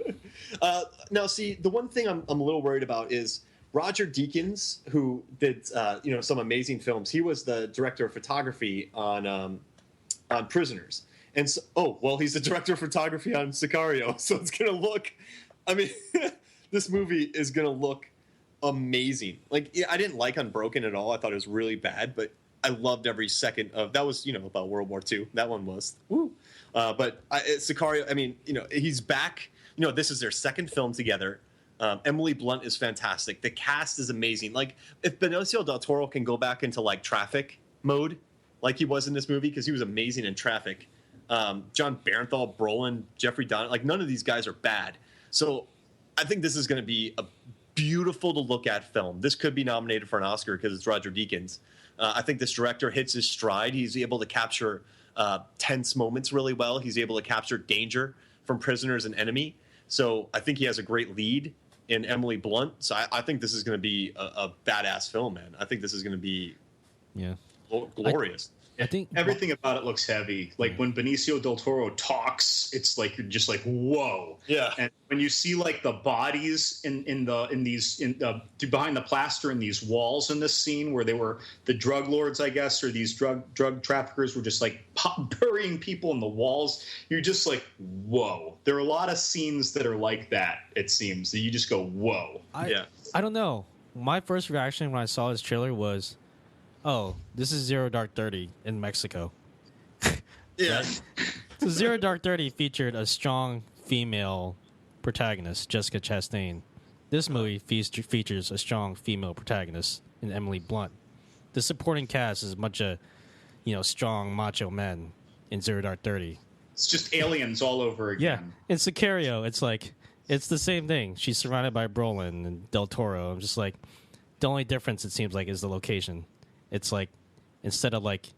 Now, see, the one thing I'm a little worried about is Roger Deakins, who did some amazing films, he was the director of photography on Prisoners. And so, he's the director of photography on Sicario. So it's going to look, this movie is going to look amazing. Like, I didn't like Unbroken at all. I thought it was really bad, but I loved every second of that. Was about World War II. That one was woo. But Sicario. He's back. This is their second film together. Emily Blunt is fantastic. The cast is amazing. Like, if Benicio del Toro can go back into like Traffic mode, like he was in this movie, because he was amazing in Traffic. John Barenthal, Brolin, Jeffrey Don, like none of these guys are bad. So I think this is going to be a beautiful to look at film. This could be nominated for an Oscar because it's Roger Deakins. I think this director hits his stride. He's able to capture tense moments really well. He's able to capture danger from prisoners and enemy. So I think he has a great lead in Emily Blunt. So I think this is going to be a badass film, man. I think this is going to be glorious. I think everything about it looks heavy. Like when Benicio del Toro talks, it's like you're just like, whoa. Yeah. And when you see like the bodies behind the plaster in these walls in this scene where they were the drug lords, I guess, or these drug traffickers were just like burying people in the walls. You're just like, whoa. There are a lot of scenes that are like that. It seems that you just go, whoa. I don't know. My first reaction when I saw this trailer was, oh, this is Zero Dark 30 in Mexico. Yeah. Right? So Zero Dark 30 featured a strong female protagonist, Jessica Chastain. This movie features a strong female protagonist in Emily Blunt. The supporting cast is a bunch of, strong macho men in Zero Dark 30. It's just aliens all over again. Yeah. In Sicario, it's the same thing. She's surrounded by Brolin and Del Toro. I'm just like, the only difference, it seems like, is the location. It's like, instead of like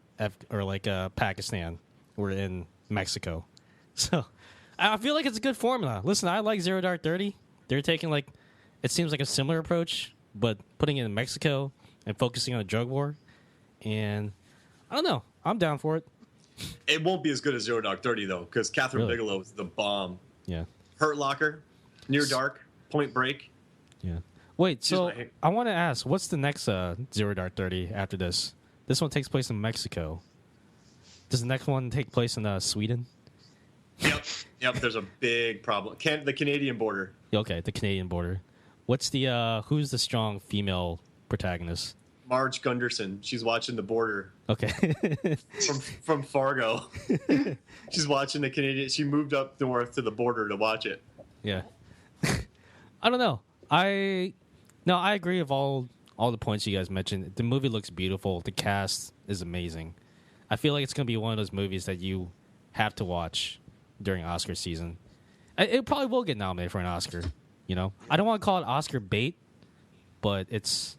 Pakistan, we're in Mexico. So I feel like it's a good formula. Listen, I like Zero Dark 30. They're taking it seems like a similar approach, but putting it in Mexico and focusing on a drug war. And I don't know. I'm down for it. It won't be as good as Zero Dark 30 though, because Catherine Bigelow is the bomb. Yeah. Hurt Locker, Near Dark, Point Break. Yeah. Wait, so I want to ask, what's the next Zero Dark 30 after this? This one takes place in Mexico. Does the next one take place in Sweden? Yep. There's a big problem. The Canadian border. Okay, the Canadian border. What's the who's the strong female protagonist? Marge Gunderson. She's watching the border. Okay. from Fargo. She's watching the Canadian. She moved up north to the border to watch it. Yeah. I don't know. I agree with all the points you guys mentioned. The movie looks beautiful. The cast is amazing. I feel like it's going to be one of those movies that you have to watch during Oscar season. It probably will get nominated for an Oscar. I don't want to call it Oscar bait, but it's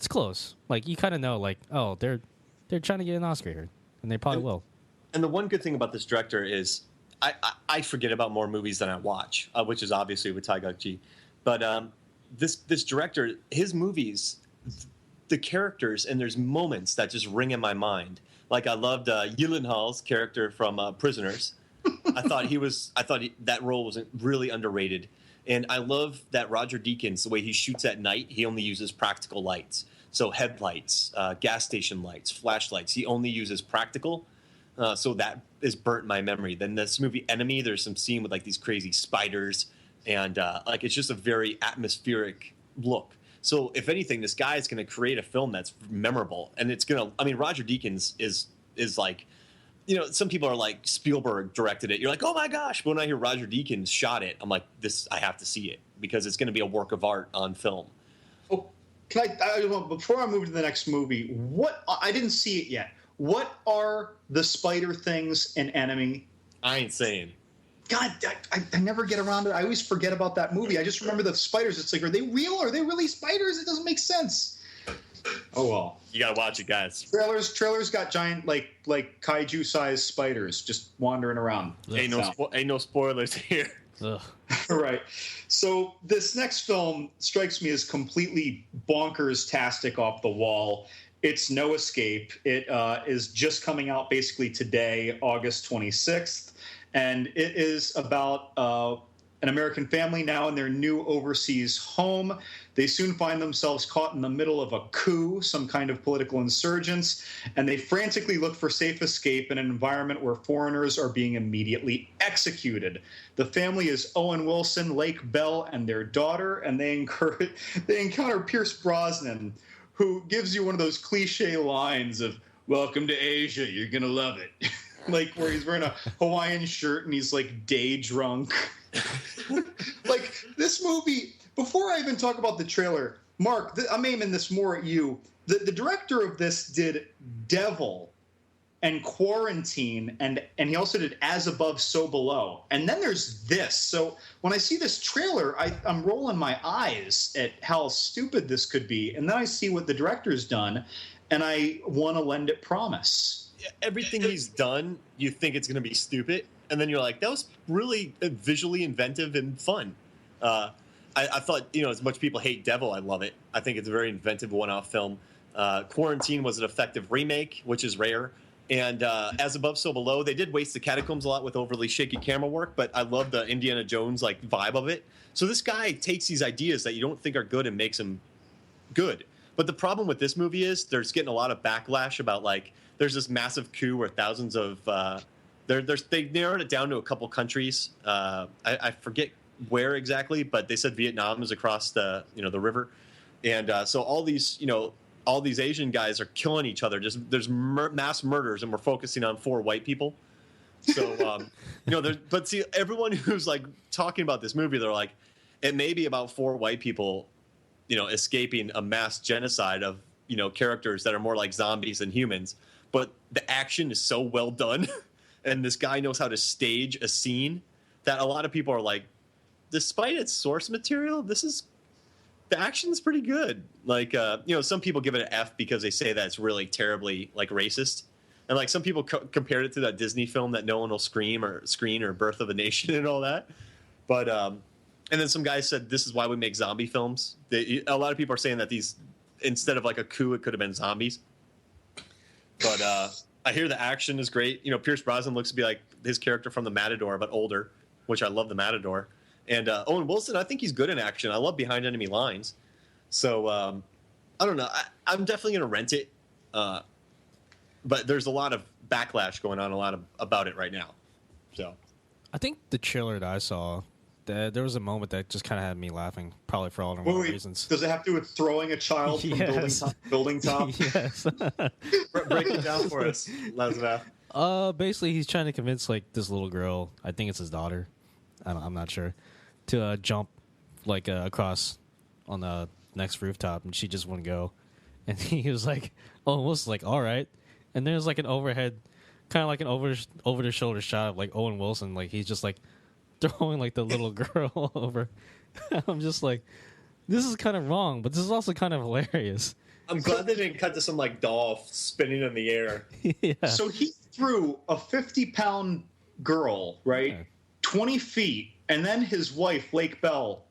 close. Like, you kind of know, like, oh, they're trying to get an Oscar here, and they probably will. And the one good thing about this director is I forget about more movies than I watch, which is obviously with Tai Chi. But this director, his movies, the characters, and there's moments that just ring in my mind. Like, I loved Gyllenhaal's character from Prisoners. I thought that role was really underrated. And I love that Roger Deakins, the way he shoots at night, he only uses practical lights. So headlights, gas station lights, flashlights. He only uses practical. So that is burnt in my memory. Then this movie Enemy, there's some scene with like these crazy spiders. And it's just a very atmospheric look. So if anything, this guy is going to create a film that's memorable. And it's going to, Roger Deakins is like, some people are like, Spielberg directed it. You're like, oh my gosh. But when I hear Roger Deakins shot it, I'm like, I have to see it because it's going to be a work of art on film. Oh, before I move to the next movie, I didn't see it yet. What are the spider things in Enemy? I ain't saying. God, I never get around to it. I always forget about that movie. I just remember the spiders. It's like, are they real? Are they really spiders? It doesn't make sense. Oh, well. You got to watch it, guys. Trailers got giant, like kaiju-sized spiders just wandering around. Ain't no spoilers here. Right. So this next film strikes me as completely bonkers-tastic off the wall. It's No Escape. It is just coming out basically today, August 26th. And it is about an American family now in their new overseas home. They soon find themselves caught in the middle of a coup, some kind of political insurgence, and they frantically look for safe escape in an environment where foreigners are being immediately executed. The family is Owen Wilson, Lake Bell, and their daughter, and they encounter Pierce Brosnan, who gives you one of those cliche lines of, "Welcome to Asia, you're gonna love it." Like, where he's wearing a Hawaiian shirt and he's like day drunk. Like, this movie, before I even talk about the trailer, Mark, I'm aiming this more at you. The director of this did Devil and Quarantine, and he also did As Above, So Below. And then there's this. So when I see this trailer, I'm rolling my eyes at how stupid this could be. And then I see what the director's done, and I want to lend it promise. Everything he's done, you think it's going to be stupid, and then you're like, that was really visually inventive and fun. I thought, as much people hate Devil, I love it. I think it's a very inventive one-off film. Quarantine was an effective remake, which is rare. And As Above, So Below, they did waste the catacombs a lot with overly shaky camera work, but I love the Indiana Jones vibe of it. So this guy takes these ideas that you don't think are good and makes them good. But the problem with this movie is there's getting a lot of backlash about there's this massive coup where thousands of they narrowed it down to a couple countries. I forget where exactly, but they said Vietnam is across the the river, and so all these Asian guys are killing each other. There's mass murders, and we're focusing on 4 white people. So but see, everyone who's talking about this movie, they're like, it may be about 4 white people, escaping a mass genocide of characters that are more like zombies than humans. But the action is so well done, and this guy knows how to stage a scene that a lot of people are like, despite its source material, the action is pretty good. Some people give it an F because they say that it's really terribly racist, and some people compared it to that Disney film that no one will screen or Birth of a Nation and all that. But and then some guys said this is why we make zombie films. A lot of people are saying that these, instead of a coup, it could have been zombies. But I hear the action is great. Pierce Brosnan looks to be like his character from The Matador, but older, which I love The Matador. And Owen Wilson, I think he's good in action. I love Behind Enemy Lines. So I don't know. I'm definitely going to rent it. But there's a lot of backlash going on about it right now. So I think the trailer that I saw, there was a moment that just kind of had me laughing, probably for all the wrong reasons. Does it have to do with throwing a child from building top? Yes. Break it down for us, Lazarus. Basically, he's trying to convince this little girl, I think it's his daughter, I'm not sure, to jump across on the next rooftop, and she just wouldn't go. And he was almost all right. And there's an overhead, kind of an over the shoulder shot of Owen Wilson, he's just throwing the little girl over. I'm just this is kind of wrong, but this is also kind of hilarious. I'm glad they didn't cut to some doll spinning in the air. Yeah. So he threw a 50-pound girl, right, 20 feet, and then his wife, Lake Bell,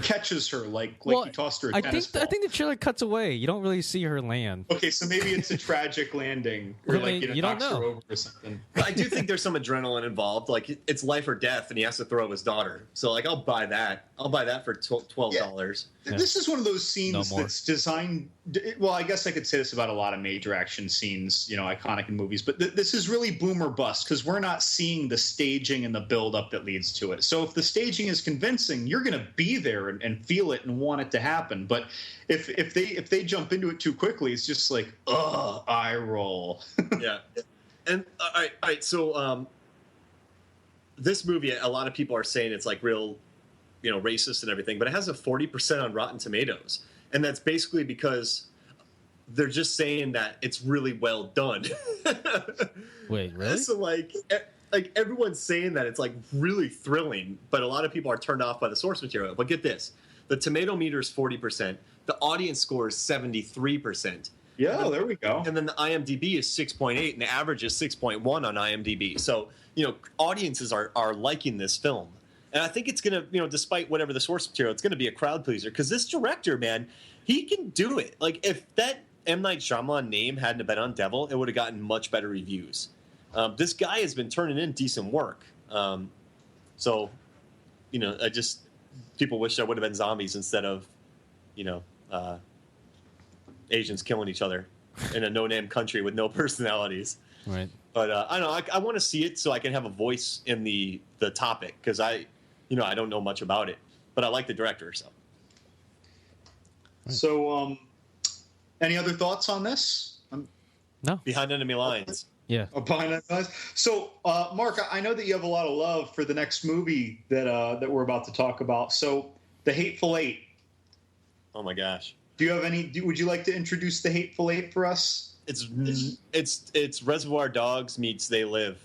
catches her he tossed her a tennis ball. I think the trailer cuts away. You don't really see her land. Okay, so maybe it's a tragic landing, or you don't knocks her know. over or something. I do think there's some adrenaline involved. It's life or death, and he has to throw his daughter. So I'll buy that. I'll buy that for $12. Yeah. This is one of those scenes that's designed. Well, I guess I could say this about a lot of major action scenes, iconic in movies. But this is really boom or bust because we're not seeing the staging and the build-up that leads to it. So if the staging is convincing, you're going to be there and feel it and want it to happen. But if they jump into it too quickly, it's just eye roll. Yeah. And all right. So this movie, a lot of people are saying it's real, racist and everything, but it has a 40% on Rotten Tomatoes. And that's basically because they're just saying that it's really well done. Wait, really? So everyone's saying that it's really thrilling, but a lot of people are turned off by the source material. But get this, the tomato meter is 40%, the audience score is 73%. Yeah, there we go. And then the IMDb is 6.8, and the average is 6.1 on IMDb. So audiences are liking this film. And I think it's going to, despite whatever the source material, it's going to be a crowd pleaser. Because this director, man, he can do it. If that M. Night Shyamalan name hadn't been on Devil, it would have gotten much better reviews. This guy has been turning in decent work. So, I just people wish there would have been zombies instead of, Asians killing each other in a no-name country with no personalities. Right. But I don't know. I want to see it so I can have a voice in the topic because I don't know much about it, but I like the director. So. Right. So, any other thoughts on this? No. Behind Enemy Lines. Yeah. Behind Enemy Lines. So, Mark, I know that you have a lot of love for the next movie that we're about to talk about. So, The Hateful Eight. Oh my gosh. Do you have any? Would you like to introduce The Hateful Eight for us? It's Reservoir Dogs meets They Live.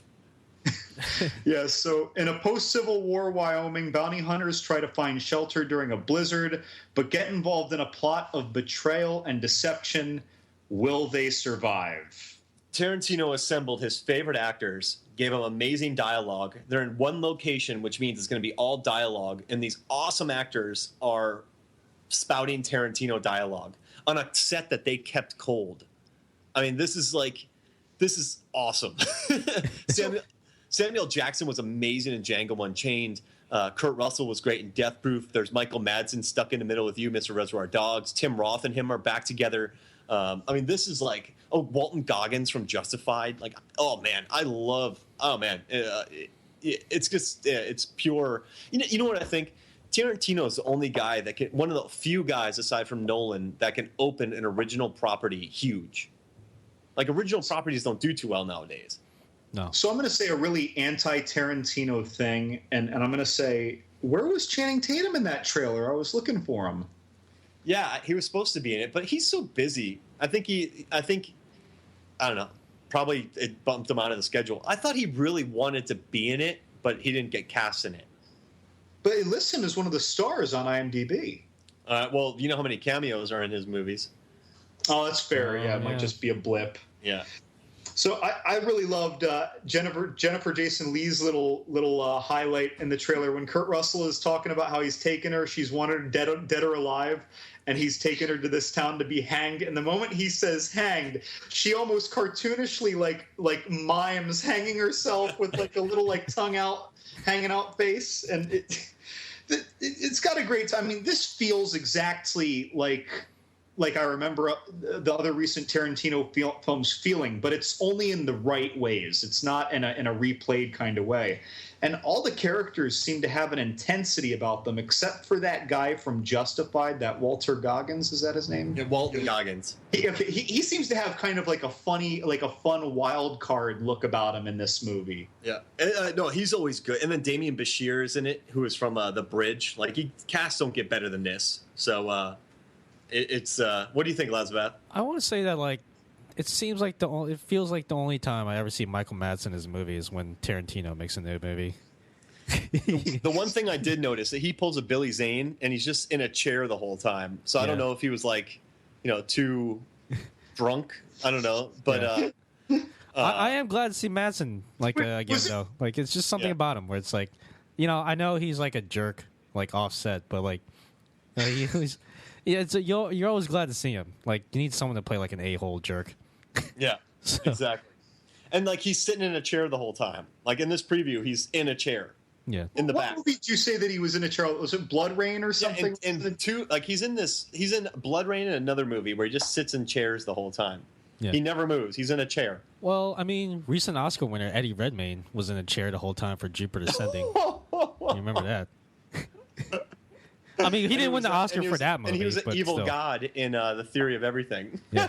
Yeah, so in a post-Civil War Wyoming, bounty hunters try to find shelter during a blizzard, but get involved in a plot of betrayal and deception. Will they survive? Tarantino assembled his favorite actors, gave them amazing dialogue. They're in one location, which means it's going to be all dialogue, and these awesome actors are spouting Tarantino dialogue on a set that they kept cold. I mean, this is awesome. Samuel Jackson was amazing in Django Unchained. Kurt Russell was great in Death Proof. There's Michael Madsen stuck in the middle with you, Mr. Reservoir Dogs. Tim Roth and him are back together. I mean, this is like, Walton Goggins from Justified. Like, it's just, it's pure. You know what I think? Tarantino is the only guy that can, one of the few guys aside from Nolan that can open an original property huge. Like, original properties don't do too well nowadays. No. So I'm going to say a really anti-Tarantino thing, and I'm going to say, where was Channing Tatum in that trailer? I was looking for him. Yeah, he was supposed to be in it, but he's so busy. I don't know. Probably it bumped him out of the schedule. I thought he really wanted to be in it, but he didn't get cast in it. But he listed as one of the stars on IMDb. Well, you know how many cameos are in his movies. Oh, that's fair. Yeah, it might just be a blip. Yeah. So I really loved Jennifer Jason Leigh's little highlight in the trailer when Kurt Russell is talking about how he's taken her. She's wanted dead or alive, and he's taken her to this town to be hanged. And the moment he says hanged, she almost cartoonishly like mimes hanging herself with like a little like tongue out, hanging out face, and it's got a great time. I mean, this feels exactly like I remember the other recent Tarantino films feeling, but it's only in the right ways. It's not in a replayed kind of way. And all the characters seem to have an intensity about them, except for that guy from Justified, that Walter Goggins. Is that his name? Yeah, Walton Goggins. He seems to have kind of like a fun wild card look about him in this movie. Yeah. No, he's always good. And then Damian Bashir is in it, who is from The Bridge. Like, casts don't get better than this. So, it's what do you think, Elizabeth? I want to say that it seems like it feels like the only time I ever see Michael Madsen in his movie is when Tarantino makes a new movie. The one thing I did notice that he pulls a Billy Zane and he's just in a chair the whole time. So I don't know if he was too drunk. I don't know, but I am glad to see Madsen again though. Like, it's just something about him where it's like, I know he's like a jerk, like Offset, but he's. Yeah, you're always glad to see him. Like, you need someone to play like an a-hole jerk. Yeah, exactly. And he's sitting in a chair the whole time. Like in this preview, he's in a chair. Yeah, in the back. What movie did you say that he was in a chair? Was it Blood Rain or something? Yeah, and the two, he's in Blood Rain and another movie where he just sits in chairs the whole time. Yeah. He never moves. He's in a chair. Well, I mean, recent Oscar winner Eddie Redmayne was in a chair the whole time for Jupiter Ascending. You remember that? I mean, he didn't win the Oscar for that movie. And he was an evil still. god in The Theory of Everything. Yeah.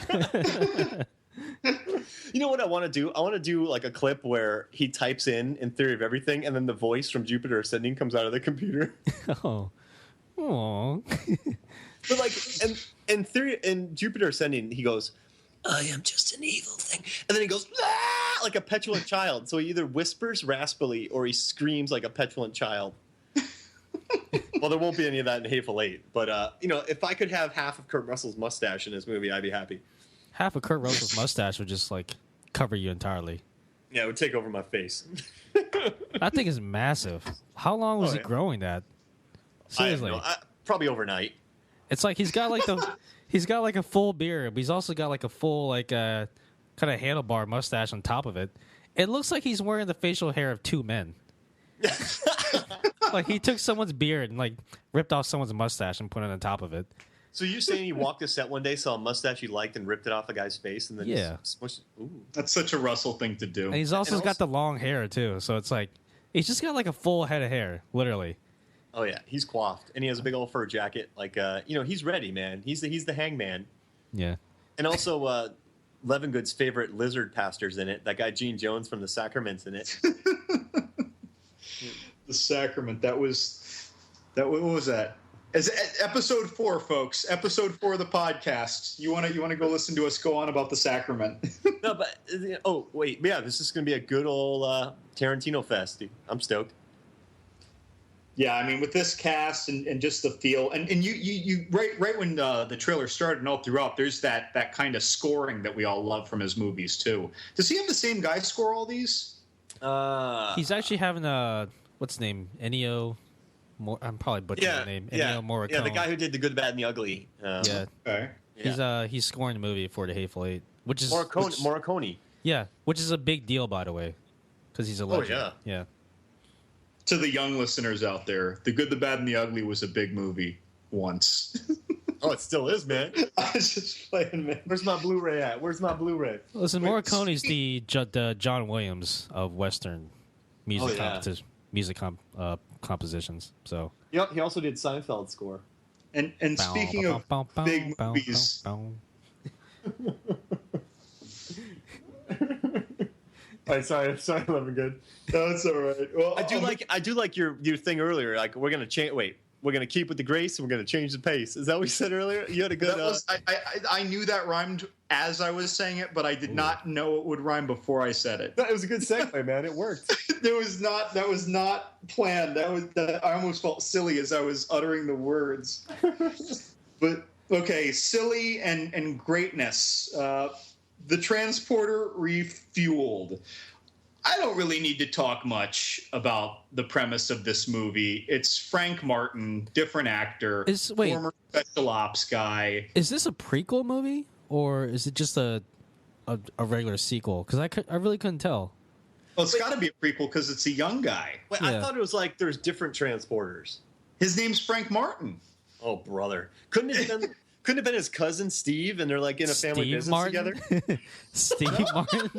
You know what I want to do? I want to do a clip where he types in Theory of Everything, and then the voice from Jupiter Ascending comes out of the computer. Oh. Aww. But in Jupiter Ascending, he goes, "I am just an evil thing," and then he goes, "Ah!" like a petulant child. So he either whispers raspily or he screams like a petulant child. Well, there won't be any of that in Hateful Eight, but if I could have half of Kurt Russell's mustache in this movie, I'd be happy. Half of Kurt Russell's mustache would just cover you entirely. Yeah, it would take over my face. That thing is massive. How long was he growing that? Seriously, probably overnight. It's like he's got a full beard, but he's also got a full kind of handlebar mustache on top of it. It looks like he's wearing the facial hair of two men. Like he took someone's beard and like ripped off someone's mustache and put it on top of it. So you saying he walked the set one day, saw a mustache he liked, and ripped it off a guy's face, and then just smushed it? Ooh. That's such a Russell thing to do. And he's also got the long hair too, so it's like he's just got like a full head of hair, literally. Oh yeah, he's coiffed, and he has a big old fur jacket. Like he's ready, man. He's the hangman. Yeah. And also, Levingood's favorite lizard pastor's in it. That guy Gene Jones from the Sacrament's in it. The Sacrament. What was that? As episode 4, folks. Episode 4 of the podcast. You want to go listen to us go on about the Sacrament? No, but wait, yeah, this is going to be a good old Tarantino fest. I'm stoked. Yeah, I mean, with this cast and just the feel, and you right when the trailer started and all throughout, there's that kind of scoring that we all love from his movies too. Does he have the same guy score all these? He's actually having what's his name? Ennio. I'm probably butchering the name. Ennio Morricone. Yeah, the guy who did The Good, the Bad, and the Ugly. Yeah. Okay. He's scoring the movie for The Hateful Eight, which is Morricone. Yeah, which is a big deal, by the way, because he's a legend. Oh yeah. To the young listeners out there, The Good, the Bad, and the Ugly was a big movie once. Oh, it still is, man. I was just playing, man. Where's my Blu-ray at? Where's my Blu-ray? Listen, Morricone's the John Williams of Western music compositions. So. Yep, he also did Seinfeld score. And speaking of big movies. All right, sorry, Levingood. No, it's all right. Well, I do like your thing earlier. Like we're gonna change. Wait, we're gonna keep with the grace and we're gonna change the pace. Is that what you said earlier? You had a good. I knew that rhymed as I was saying it, but I did not know it would rhyme before I said it. That was a good segue, man. It worked. That was not planned. I almost felt silly as I was uttering the words. But okay, silly and greatness. The transporter refueled. I don't really need to talk much about the premise of this movie. It's Frank Martin, different actor, former special ops guy. Is this a prequel movie or is it just a regular sequel? Because I really couldn't tell. Well, it's got to be a prequel because it's a young guy. Wait, I thought it was like there's different transporters. His name's Frank Martin. Oh, brother. Couldn't it have been his cousin Steve, and they're like in a family business Martin? together? Steve Martin?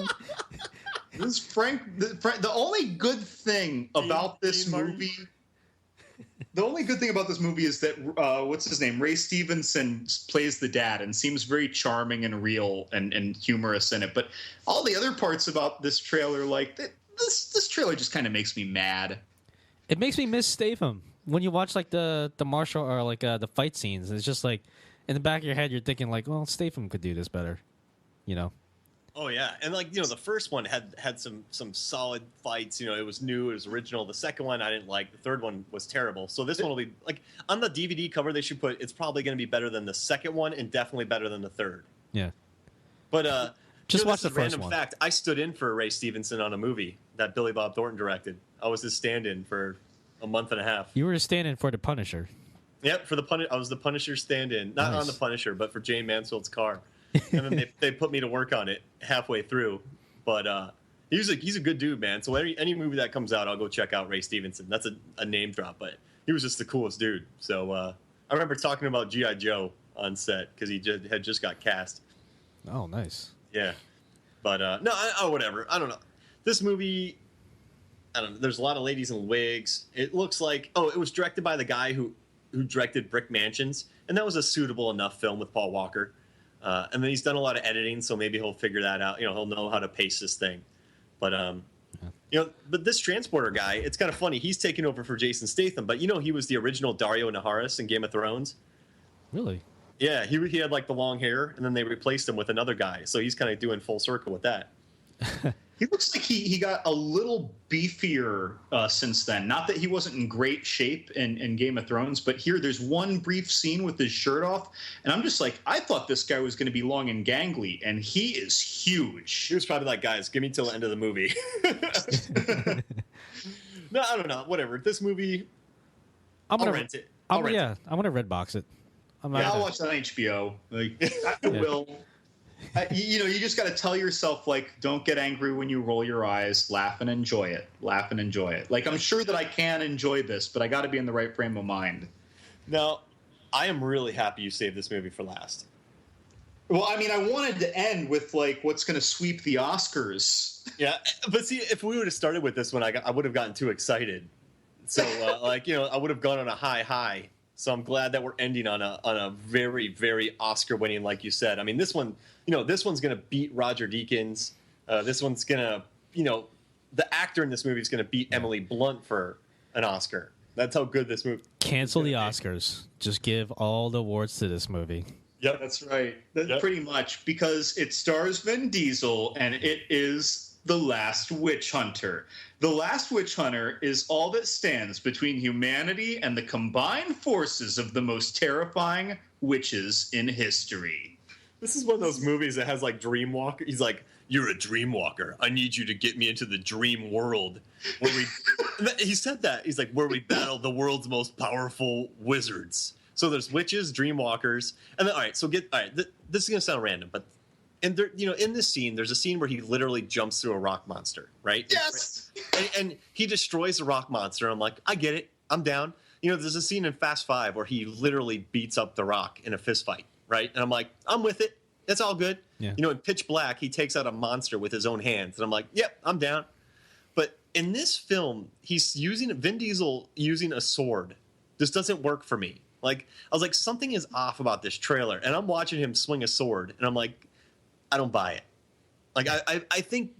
This is Frank. The only good thing about this movie. The only good thing about this movie is that what's his name? Ray Stevenson plays the dad and seems very charming and real and humorous in it. But all the other parts about this trailer, like this trailer, just kind of makes me mad. It makes me miss Statham when you watch like the martial or like the fight scenes. It's just like in the back of your head, you're thinking like, well, Statham could do this better, you know. Oh yeah, and like the first one had some solid fights. It was new, it was original. The second one I didn't like. The third one was terrible. So this one will be like on the DVD cover they should put. It's probably going to be better than the second one and definitely better than the third. Yeah, but just watch the first random one. Fact: I stood in for Ray Stevenson on a movie that Billy Bob Thornton directed. I was his stand-in for a month and a half. You were standing for the Punisher. Yep, for the I was the Punisher stand-in, not on the Punisher, but for Jane Mansfield's car. And then they put me to work on it halfway through. But he's a good dude, man. So any movie that comes out, I'll go check out Ray Stevenson. That's a name drop, but he was just the coolest dude. So I remember talking about G.I. Joe on set because he had just got cast. Oh, nice. Yeah. But whatever. I don't know. This movie, I don't know. There's a lot of ladies in wigs. It looks like, it was directed by the guy who directed Brick Mansions. And that was a suitable enough film with Paul Walker. And then he's done a lot of editing, so maybe he'll figure that out. He'll know how to pace this thing. But but this transporter guy, it's kind of funny. He's taking over for Jason Statham, but he was the original Dario Naharis in Game of Thrones. Really? Yeah, he had like the long hair, and then they replaced him with another guy. So he's kind of doing full circle with that. He looks like he got a little beefier since then. Not that he wasn't in great shape in Game of Thrones, but here there's one brief scene with his shirt off, and I'm just like, I thought this guy was going to be long and gangly, and he is huge. He was probably like, guys, give me till the end of the movie. No, I don't know. Whatever. This movie, I'll rent it. I'm going to Redbox it. I'll watch it on HBO. I will. You just got to tell yourself, like, don't get angry when you roll your eyes. Laugh and enjoy it. Laugh and enjoy it. Like, I'm sure that I can enjoy this, but I got to be in the right frame of mind. Now, I am really happy you saved this movie for last. Well, I mean, I wanted to end with, like, what's going to sweep the Oscars. Yeah, but see, if we would have started with this one, I would have gotten too excited. So, I would have gone on a high. So I'm glad that we're ending on a very, very Oscar-winning, like you said. I mean, this one, this one's going to beat Roger Deakins. This one's going to, the actor in this movie is going to beat Emily Blunt for an Oscar. That's how good this movie. Cancel the Oscars. Just give all the awards to this movie. Yep, that's right. Pretty much, because it stars Vin Diesel, and it is The Last Witch Hunter. The Last Witch Hunter is all that stands between humanity and the combined forces of the most terrifying witches in history. This is one of those movies that has, like, Dreamwalker. He's like, you're a dreamwalker. I need you to get me into the dream world. He said that. He's like, where we battle the world's most powerful wizards. So there's witches, dreamwalkers, and then this is gonna sound random, but in this scene, there's a scene where he literally jumps through a rock monster, right? Yes. And he destroys the rock monster. And I'm like, I get it, I'm down. There's a scene in Fast 5 where he literally beats up the Rock in a fist fight, right? And I'm like, I'm with it. That's all good. Yeah. In Pitch Black, he takes out a monster with his own hands, and I'm like, yep, I'm down. But in this film, Vin Diesel using a sword. This doesn't work for me. Like, I was like, something is off about this trailer, and I'm watching him swing a sword, and I'm like, I don't buy it. Like, I think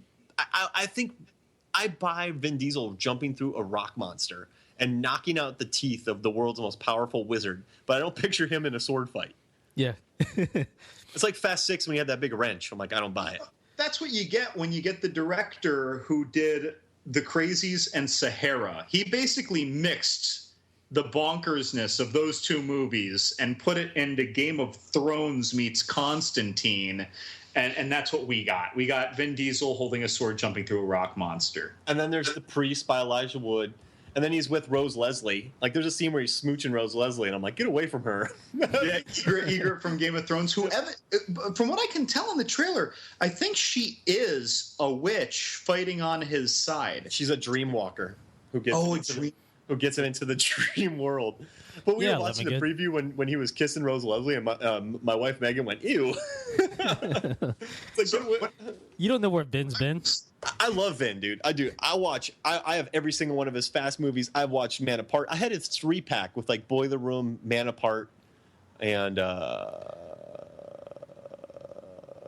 I buy Vin Diesel jumping through a rock monster and knocking out the teeth of the world's most powerful wizard, but I don't picture him in a sword fight. Yeah. It's like Fast 6 when he had that big wrench. I'm like, I don't buy it. That's what you get when you get the director who did The Crazies and Sahara. He basically mixed the bonkersness of those two movies and put it into Game of Thrones meets Constantine, and that's what we got. We got Vin Diesel holding a sword jumping through a rock monster. And then there's The Priest by Elijah Wood, and then he's with Rose Leslie. Like, there's a scene where he's smooching Rose Leslie, and I'm like, get away from her. Yeah, Egret from Game of Thrones. From what I can tell in the trailer, I think she is a witch fighting on his side. She's a dream walker who gets it into the dream world. But we were watching the preview when he was kissing Rose Leslie, and my wife Megan went, ew. You don't know where Vin's been? I love Vin, dude. I do. I have every single one of his Fast movies. I've watched Man Apart. I had his 3-pack with, like, Boiler Room, Man Apart, and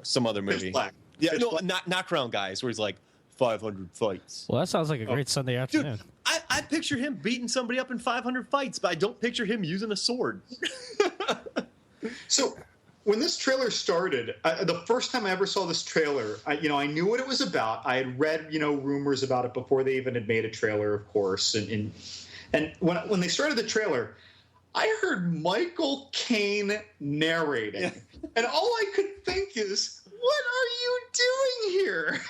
some other movie. Yeah, not Crown Guys, where he's like 500 fights. Well, that sounds like a great Sunday afternoon. Dude, I picture him beating somebody up in 500 fights, but I don't picture him using a sword. So when this trailer started, the first time I ever saw this trailer, I knew what it was about. I had read, rumors about it before they even had made a trailer, of course. And when they started the trailer, I heard Michael Caine narrating. Yeah. And all I could think is, what are you doing here?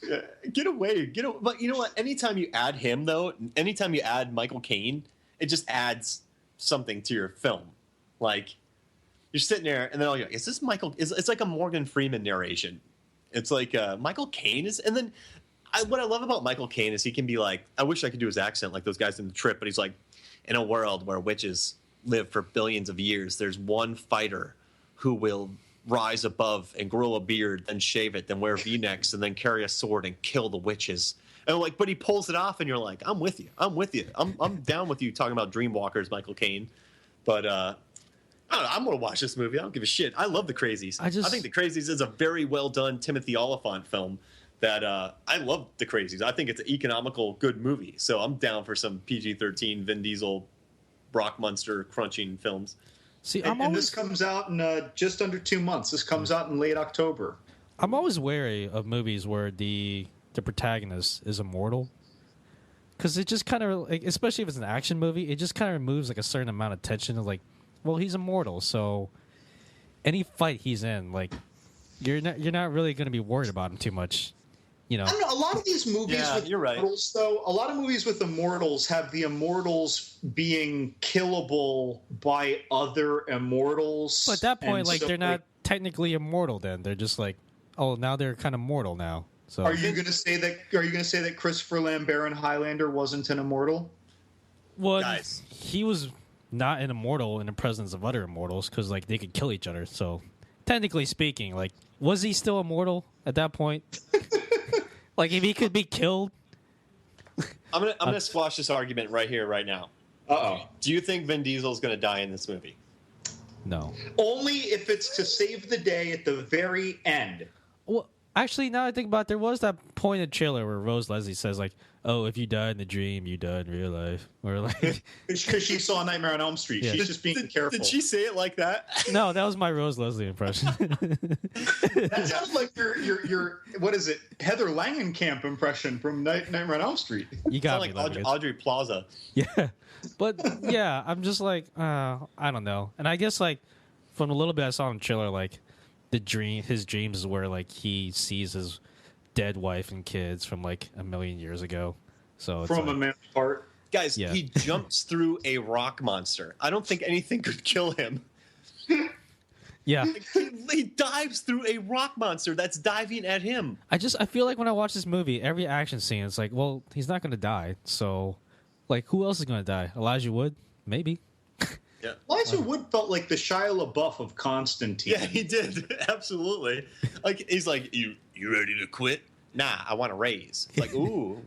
Yeah, get away. But you know what? Anytime you add him, though, anytime you add Michael Caine, it just adds something to your film. Like, you're sitting there, and then you're like, is this Michael? It's like a Morgan Freeman narration. It's like Michael Caine is, and then what I love about Michael Caine is he can be like, I wish I could do his accent like those guys in The Trip, but he's like, in a world where witches live for billions of years, there's one fighter who will rise above and grow a beard, then shave it, then wear V-necks, and then carry a sword and kill the witches. And like, but he pulls it off, and you're like, I'm with you. I'm down with you talking about Dreamwalkers, Michael Caine. But I don't know, I'm gonna watch this movie. I don't give a shit. I love The Crazies. I think The Crazies is a very well done Timothy Olyphant film. That I love The Crazies. I think it's an economical, good movie. So I'm down for some PG-13 Vin Diesel, Brock Munster crunching films. See, and this comes out in just under 2 months. This comes out in late October. I'm always wary of movies where the protagonist is immortal, because it just kind of, like, especially if it's an action movie, it just kind of removes like a certain amount of tension of, like, well, he's immortal, so any fight he's in, like, you're not really going to be worried about him too much. I don't know, a lot of these movies with you're right. immortals, though, a lot of movies with immortals have the immortals being killable by other immortals. But at that point, like, they're not technically immortal. Then they're just like, oh, now they're kind of mortal now. So Are you going to say that Christopher Lambert in Highlander wasn't an immortal? well, Guys. he was not an immortal in the presence of other immortals because like they could kill each other. So technically speaking, like, was he still immortal at that point? Like, if he could be killed. I'm gonna squash this argument right here, right now. Uh-oh. Do you think Vin Diesel is gonna die in this movie? No. Only if it's to save the day at the very end. Well, actually, now I think about it, there was that point in the trailer where Rose Leslie says, like, oh, if you die in the dream, you die in real life. Or like, Because she saw Nightmare on Elm Street. Yeah. She's just being careful. Did she say it like that? no, that was my Rose Leslie impression. That sounds like your what is it, Heather Langenkamp impression from Nightmare on Elm Street. You got Sound me, like Levitt. Audrey Plaza. Yeah. But, yeah, I'm just like, I don't know. And I guess, like, from a little bit I saw in the trailer, like, his dreams is where, like, he sees his dead wife and kids from, like, a million years ago. So it's From like, a man's heart. Guys, Yeah. he jumps through a rock monster. I don't think anything could kill him. yeah. He dives through a rock monster that's diving at him. I feel like when I watch this movie, every action scene, it's like, well, he's not going to die. So, like, who else is going to die? Elijah Wood? Maybe. Yeah. Elijah Wood felt like the Shia LaBeouf of Constantine. Yeah, he did. Absolutely. Like, he's like, you ready to quit? Nah, I want to raise. It's like, ooh,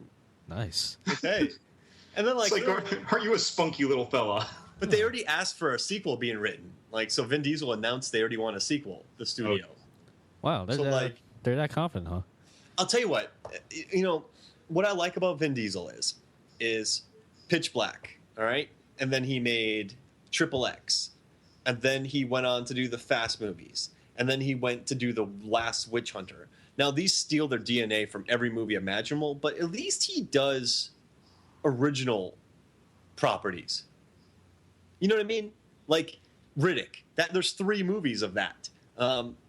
Nice. okay. And then, like, It's like, aren't you a spunky little fella? but they already asked for a sequel being written. Like, so Vin Diesel announced they already want a sequel, the studio. Wow, they're, So, like- they're that confident, huh? I'll tell you what, you know, what I like about Vin Diesel is Pitch Black, all right? And then he made Triple X. And then he went on to do the Fast movies. And then he went to do The Last Witch Hunter. Now, these steal their DNA from every movie imaginable, but at least he does original properties. You know what I mean? Like Riddick. There's 3 movies of that.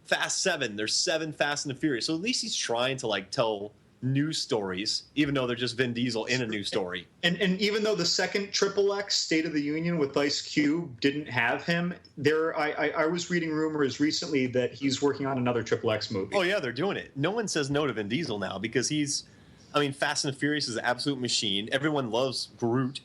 Fast 7. There's 7 Fast and the Furious. So at least he's trying to like tell new stories, even though they're just Vin Diesel in a new story. And even though the second Triple X State of the Union with Ice Cube didn't have him, I was reading rumors recently that he's working on another Triple X movie. Oh yeah, they're doing it. No one says no to Vin Diesel now because Fast and the Furious is an absolute machine. Everyone loves Groot.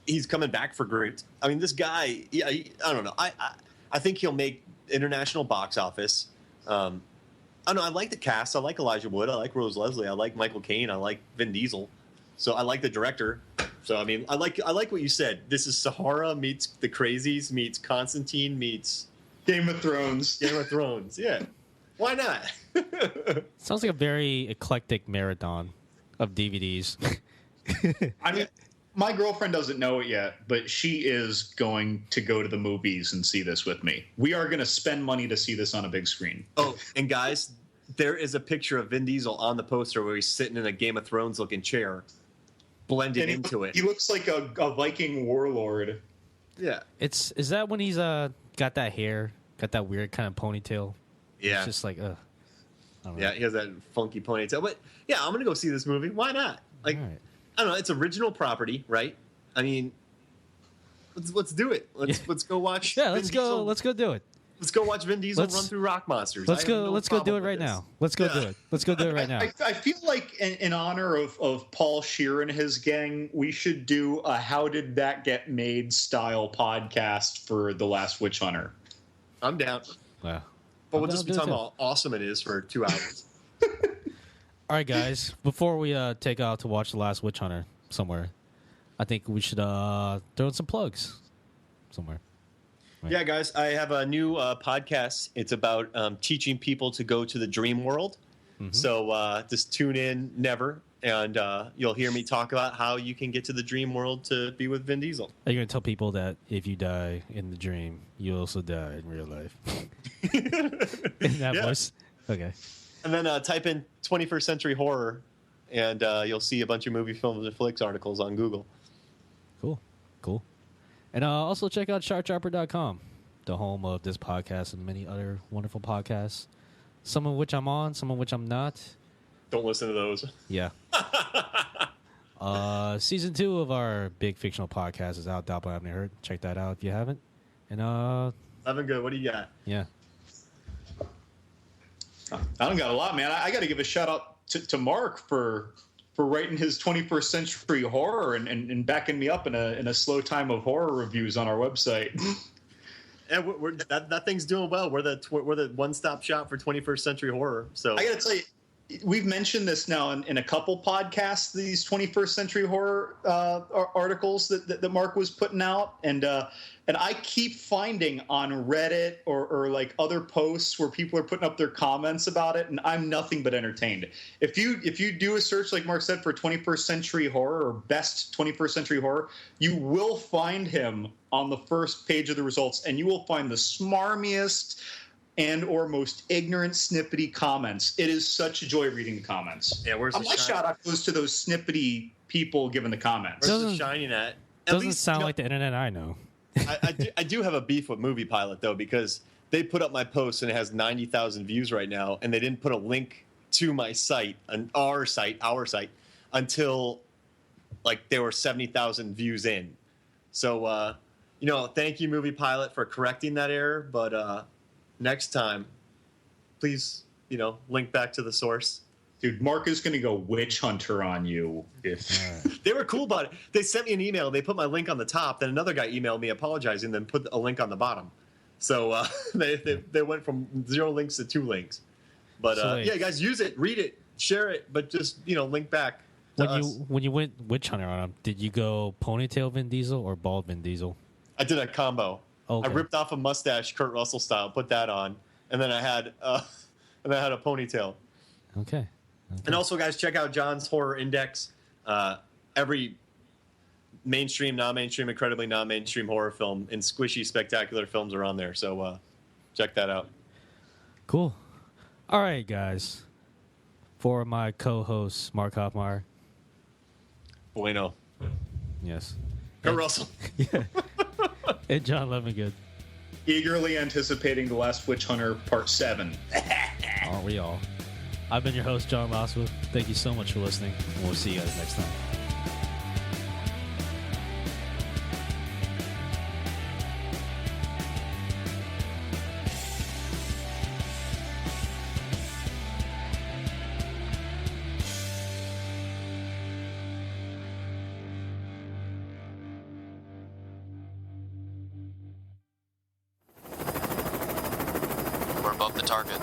He's coming back for Groot. I mean, this guy, I don't know. I think he'll make international box office. I don't know. I like the cast. I like Elijah Wood. I like Rose Leslie. I like Michael Caine. I like Vin Diesel. So I like the director. So I mean, I like what you said. This is Sahara meets The Crazies meets Constantine meets Game of Thrones. Game of Thrones. Yeah, why not? Sounds like a very eclectic marathon of DVDs. I mean, my girlfriend doesn't know it yet, but she is going to go to the movies and see this with me. We are going to spend money to see this on a big screen. Oh, and guys, there is a picture of Vin Diesel on the poster where he's sitting in a Game of Thrones looking chair, blending into it. He looks like a Viking warlord. Yeah. Is that when he's got that hair, got that weird kind of ponytail? Yeah. It's just like, I don't know. Yeah, he has that funky ponytail. But yeah, I'm gonna go see this movie. Why not? Like, All right. I don't know. It's original property, right? I mean, let's do it. Let's go watch. Yeah, Vin let's go. Diesel. Let's go do it. Let's go watch Vin Diesel Let's- run through rock monsters. Let's I go. have no Let's go do problem it right with this. now. Let's go do Yeah. it. Let's go do it right now. I feel like in honor of Paul Scheer and his gang, we should do a How Did That Get Made style podcast for The Last Witch Hunter. I'm down. Wow. But we'll I'm just be down talking too. about how awesome it is for 2 hours. All right, guys. Before we take out to watch The Last Witch Hunter somewhere, I think we should throw in some plugs somewhere. Right. Yeah, guys, I have a new podcast. It's about teaching people to go to the dream world. Mm-hmm. So just tune in, never, and you'll hear me talk about how you can get to the dream world to be with Vin Diesel. Are you going to tell people that if you die in the dream, you also die in real life? In that Yeah. voice? Okay. And then type in 21st Century Horror, and you'll see a bunch of movie, films, and flicks articles on Google. Cool. And also check out sharkdropper.com, the home of this podcast and many other wonderful podcasts, some of which I'm on, some of which I'm not. Don't listen to those. Yeah. Season 2 of our big fictional podcast is out, Doppler Avenue Hurt. Check that out if you haven't. And Levin Good, what do you got? Yeah. I don't got a lot, man. I got to give a shout out to Mark for writing his 21st century horror and backing me up in a slow time of horror reviews on our website. And that thing's doing well. We're the one-stop shop for 21st century horror. So I got to tell you, we've mentioned this now in a couple podcasts, these 21st century horror articles that Mark was putting out. And I keep finding on Reddit or like other posts where people are putting up their comments about it, and I'm nothing but entertained. If you do a search, like Mark said, for 21st century horror or best 21st century horror, you will find him on the first page of the results, and you will find the smarmiest and or most ignorant, snippety comments. It is such a joy reading the comments. Yeah, where's the my shout out goes to those snippety people giving the comments. Where's the shining at? Doesn't sound like the internet I know. I do have a beef with Movie Pilot, though, because they put up my post and it has 90,000 views right now, and they didn't put a link to my site, our site, until like there were 70,000 views in. So, thank you, Movie Pilot, for correcting that error. But next time, please, link back to the source. Dude, Mark is going to go witch hunter on you. If They were cool about it. They sent me an email. They put my link on the top. Then another guy emailed me apologizing, then put a link on the bottom. So they went from 0 links to 2 links. But yeah, guys, use it, read it, share it, but just link back. When you went witch hunter on him, did you go ponytail Vin Diesel or bald Vin Diesel? I did a combo. Okay. I ripped off a mustache, Kurt Russell style, put that on, and then I had a ponytail. Okay. And also, guys, check out John's Horror Index. Every mainstream, non-mainstream, incredibly non-mainstream horror film and squishy, spectacular films are on there. So check that out. Cool. All right, guys. For my co-hosts, Mark Hoffmeyer. Bueno. Yes. Kurt Russell. Yeah. And John Levingood. eagerly anticipating The Last Witch Hunter Part 7. Aren't we all? I've been your host, John Mosswood. Thank you so much for listening, and we'll see you guys next time. We're above the target.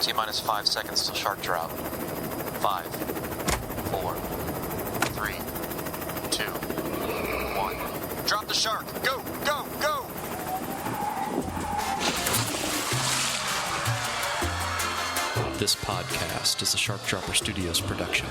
T-minus 5 seconds till shark drop. 5, 4, 3, 2, 1. Drop the shark! Go! Go! Go! This podcast is a Shark Dropper Studios production.